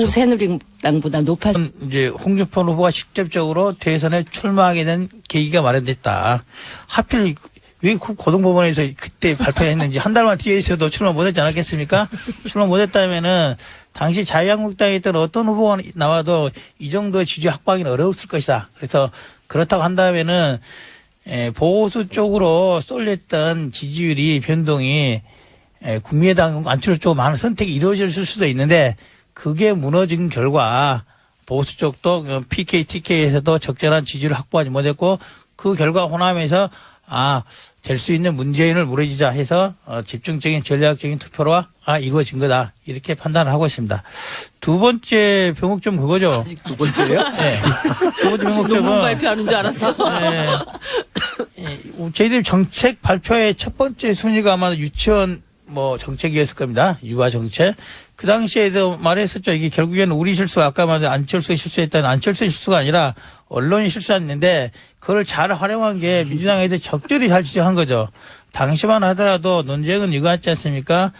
새누리당보다 높았어요. 이제 홍준표 후보가 직접적으로 대선에 출마하게 된 계기가 마련됐다. 하필 왜 고등법원에서 그때 발표했는지 한 달만 뒤에 있어도 출마 못했지 않았겠습니까? 출마 못했다면은 당시 자유한국당에 있던 어떤 후보가 나와도 이 정도의 지지 확보하기는 어려웠을 것이다. 그래서 그렇다고 한다면은 보수 쪽으로 쏠렸던 지지율이 변동이 국민의당 안철수 쪽 많은 선택이 이루어졌을 수도 있는데 그게 무너진 결과 보수 쪽도 PK, TK에서도 적절한 지지를 확보하지 못했고 그 결과 호남에서 될 수 있는 문재인을 무너지자 해서 집중적인 전략적인 투표로 이루어진 거다 이렇게 판단을 하고 있습니다. 두 번째 병목점 그거죠. 두 번째요? 네. 두 번째 병목점은 논문 발표하는 줄 알았어. 저희들 정책 발표의 첫 번째 순위가 아마 유치원 정책이었을 겁니다. 유아 정책. 그 당시에도 말했었죠. 이게 결국에는 우리 실수가 아까 말한 안철수가 실수했다는 안철수의 실수가 아니라 언론이 실수했는데 그걸 잘 활용한 게 민주당에서 적절히 잘 지적한 거죠. 당시만 하더라도 논쟁은 이거 같지 않습니까?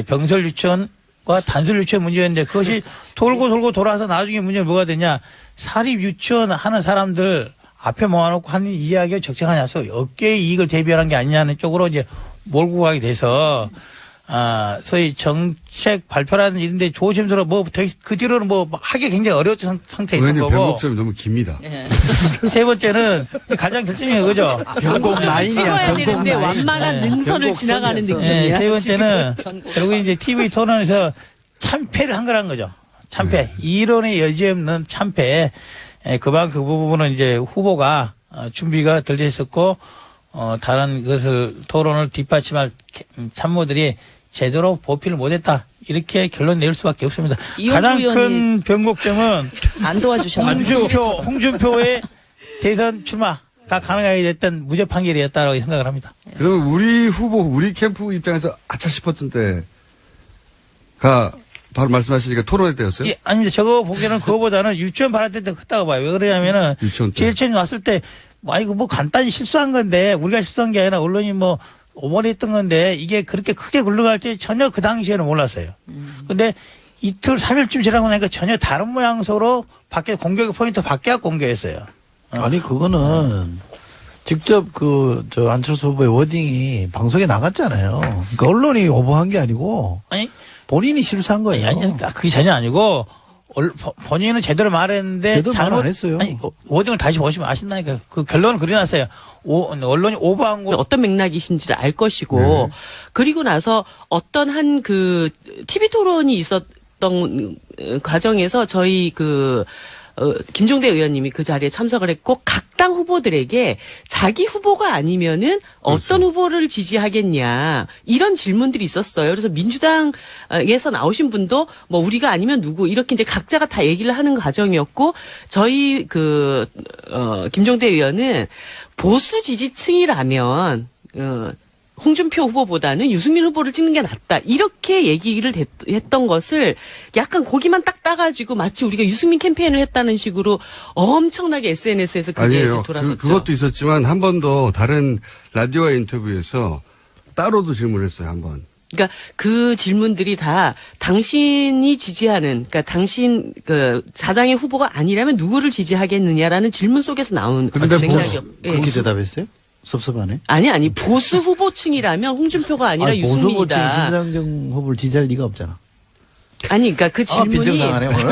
병설 유치원과 단설 유치원 문제였는데 그것이 돌고 돌아서 나중에 문제가 뭐가 되냐. 사립 유치원 하는 사람들 앞에 모아놓고 하는 이야기가 적정하냐서 어깨의 이익을 대비하는 게 아니냐는 쪽으로 이제 몰고 가게 돼서 소위 정책 발표라는 일인데 조심스러워 그 뒤로는 하기 굉장히 어려웠던 상태에 있는 거고. 변곡점이 너무 깁니다. 세 번째는 가장 결정적인 거죠. 변곡 라인이야. 되는데 완만한 능선을 지나가는 느낌이야. 세 번째는 결국 이제 TV 토론에서 참패를 한 거라는 거죠. 참패. 이론의 여지 없는 참패. 그만큼 그 부분은 이제 후보가 준비가 덜 됐었고 다른 것을 토론을 뒷받침할 참모들이 제대로 보필을 못했다. 이렇게 결론 낼 수밖에 없습니다. 가장 큰 변곡점은 안 도와주셨는데 홍준표의 대선 출마가 가능하게 됐던 무죄 판결이었다고 생각을 합니다. 그러면 우리 캠프 입장에서 아차 싶었던 때가 바로 말씀하시니까 토론회 때였어요? 아닙니다. 저거 보기에는 그거보다는 유치원 발언 때도 크다고 봐요. 왜 그러냐면은 제일 처음에 왔을 때 이거 간단히 실수한 건데 우리가 실수한 게 아니라 언론이 오버했던 건데 이게 그렇게 크게 굴러갈지 전혀 그 당시에는 몰랐어요. 근데 이틀 3일쯤 지나고 나니까 전혀 다른 모양새로 공격의 포인트 밖에 공격했어요. 아니 그거는 직접 안철수 후보의 워딩이 방송에 나갔잖아요. 그러니까 언론이 오버한 게 아니고. 아니 본인이 실수한 거예요. 아니, 그게 전혀 아니고 본인은 제대로 말했는데 제대로 말 안 했어요. 아니, 워딩을 다시 보시면 아신다니까. 그 결론을 그려놨어요. 언론이 오버한 거. 어떤 맥락이신지를 알 것이고 그리고 나서 어떤 한 그 TV 토론이 있었던 과정에서 저희 김종대 의원님이 그 자리에 참석을 했고 각 당 후보들에게 자기 후보가 아니면은 어떤 후보를 지지하겠냐 이런 질문들이 있었어요. 그래서 민주당에서 나오신 분도 뭐 우리가 아니면 누구 이렇게 이제 각자가 다 얘기를 하는 과정이었고 저희 김종대 의원은 보수 지지층이라면 홍준표 후보보다는 유승민 후보를 찍는 게 낫다. 이렇게 얘기를 했던 것을 약간 고기만 딱 따가지고 마치 우리가 유승민 캠페인을 했다는 식으로 엄청나게 SNS에서 그게 이제 돌았었죠. 그것도 있었지만 한 번 더 다른 라디오와 인터뷰에서 따로도 질문했어요. 한 번. 그러니까 그 질문들이 다 당신이 지지하는, 그러니까 당신 자당의 후보가 아니라면 누구를 지지하겠느냐라는 질문 속에서 나온 맥락이요. 그렇게 대답했어요? 섭섭하네. 아니 보수 후보층이라면 홍준표가 아니라 유승민이다. 보수 후보층 심상정 후보를 지지할 리가 없잖아. 아니 그러니까 그 질문이 빈정상하네 오늘.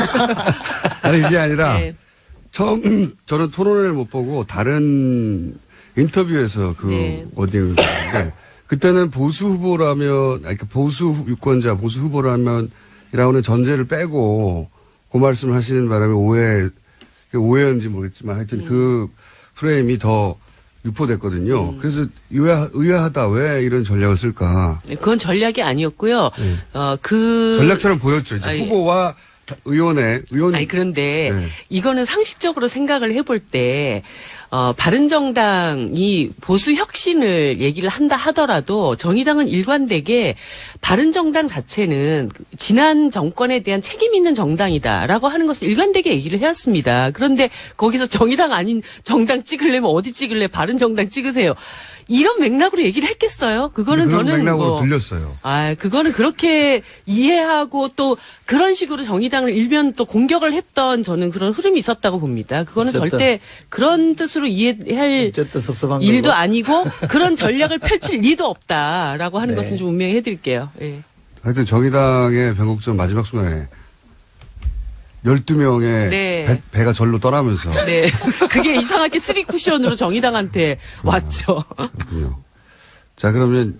아니 이게 아니라 처음 저는 토론을 못 보고 다른 인터뷰에서 워딩을 썼는데 그때는 보수 후보라면 그러니까 보수 유권자 보수 후보라면이라는 전제를 빼고 그 말씀을 하시는 바람에 오해였는지 모르겠지만 하여튼 그 프레임이 더 유포됐거든요. 그래서 의아하다. 왜 이런 전략을 쓸까? 그건 전략이 아니었고요. 전략처럼 보였죠. 이제 후보와 의원이. 그런데 이거는 상식적으로 생각을 해볼 때 바른정당이 보수 혁신을 얘기를 한다 하더라도 정의당은 일관되게 바른정당 자체는 지난 정권에 대한 책임 있는 정당이다라고 하는 것을 일관되게 얘기를 해왔습니다. 그런데 거기서 정의당 아닌 정당 찍으려면 어디 찍을래? 바른정당 찍으세요. 이런 맥락으로 얘기를 했겠어요? 그거는 저는 맥락으로 들렸어요. 그거는 그렇게 이해하고 또 그런 식으로 정의당을 일면 또 공격을 했던 저는 그런 흐름이 있었다고 봅니다. 그거는 절대 그런 뜻으로 이해할 일도 아니고 그런 전략을 펼칠 리도 없다라고 하는 것은 좀 분명히 해드릴게요. 예. 하여튼 정의당의 변곡점 마지막 순간에 12명의 배가 절로 떠나면서. 네. 그게 이상하게 3쿠션으로 정의당한테 왔죠. 그렇군요. 자, 그러면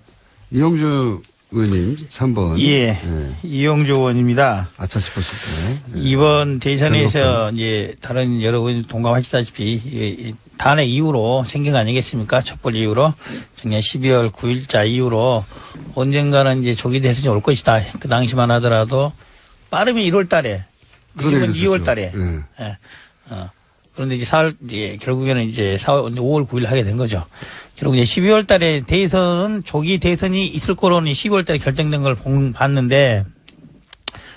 이용주 의원님 3번. 예. 이용주 의원입니다. 아차 싶었을 때. 이번 대선에서 이제 다른 여러분 동감하시다시피 탄핵 이후로 생긴 거 아니겠습니까? 촛불 이후로 작년 12월 9일자 이후로 언젠가는 이제 조기 대선이 올 것이다. 그 당시만 하더라도 빠르면 1월 달에 지금은 2월 달에. 그런데 이제 결국에는 이제 5월 9일 하게 된 거죠. 결국 이제 12월 달에 조기 대선이 있을 거로는 12월 달에 결정된 걸 봤는데,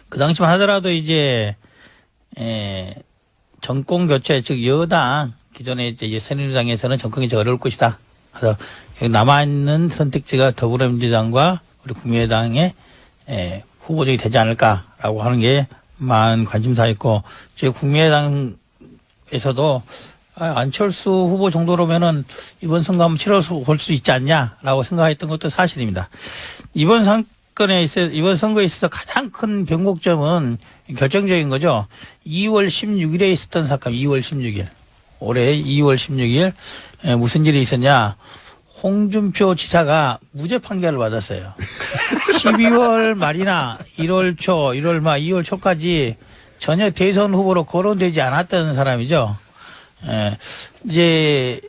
그 당시만 하더라도 이제, 정권 교체, 즉 여당, 기존에 이제 새누리당에서는 정권 교체가 어려울 것이다. 그래서 남아있는 선택지가 더불어민주당과 우리 국민의당의 후보적이 되지 않을까라고 하는 게 많은 관심사였고, 저희 국민의당에서도 안철수 후보 정도로면은 이번 선거 한번 치러서 볼 수 있지 않냐라고 생각했던 것도 사실입니다. 이번 선거에 있어서 가장 큰 변곡점은 결정적인 거죠. 2월 16일에 있었던 사건, 2월 16일. 올해 2월 16일 무슨 일이 있었냐. 홍준표 지사가 무죄 판결을 받았어요. 12월 말이나 1월 초, 1월 말, 2월 초까지 전혀 대선 후보로 거론되지 않았던 사람이죠. 이제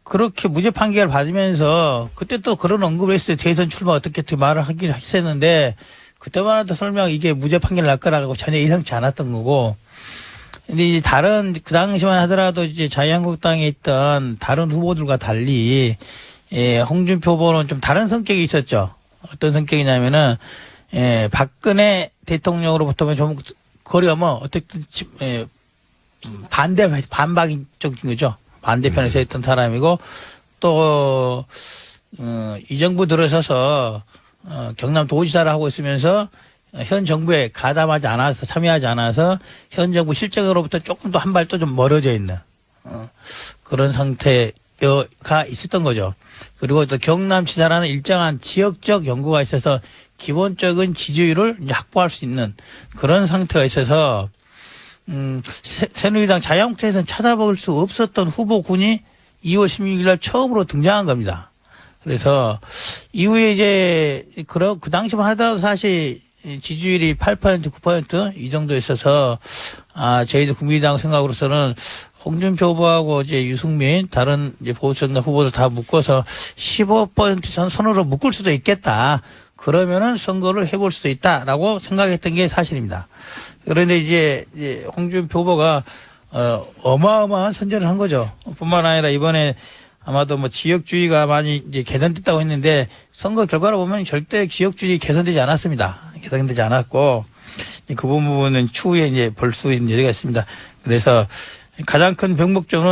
그렇게 무죄 판결을 받으면서 그때 또 그런 언급을 했어요. 대선 출마 어떻게 말을 하긴 했었는데 그때만 해도 설명 이게 무죄 판결 날 거라고 전혀 예상치 않았던 거고. 근데 이제 그 당시만 하더라도 이제 자유한국당에 있던 다른 후보들과 달리, 홍준표 후보는 좀 다른 성격이 있었죠. 어떤 성격이냐면은, 박근혜 대통령으로부터 좀 거리면 어떻게, 반박적인 거죠. 반대편에 서 있던 사람이고, 또, 이 정부 들어서서, 경남 도지사를 하고 있으면서, 현 정부에 참여하지 않아서 현 정부 실정으로부터 조금 더 한 발 또 좀 멀어져 있는 그런 상태가 있었던 거죠. 그리고 또 경남지사라는 일정한 지역적 연구가 있어서 기본적인 지지율을 이제 확보할 수 있는 그런 상태가 있어서 새누리당 자유한국당에서는 찾아볼 수 없었던 후보군이 2월 16일 날 처음으로 등장한 겁니다. 그래서 이후에 이제 그 당시만 하더라도 사실 지지율이 8% 9% 이 정도 있어서 저희들 국민의당 생각으로서는 홍준표 후보하고 이제 유승민 다른 이제 보수정당 후보들 다 묶어서 15% 선으로 묶을 수도 있겠다. 그러면은 선거를 해볼 수도 있다라고 생각했던 게 사실입니다. 그런데 이제 홍준표 후보가 어마어마한 선전을 한 거죠. 뿐만 아니라 이번에 아마도 뭐 지역주의가 많이 이제 개선됐다고 했는데 선거 결과를 보면 절대 지역주의 개선되지 않았습니다. 개선되지 않았고 그 부분은 추후에 이제 볼 수 있는 여지가 있습니다. 그래서 가장 큰 병목점은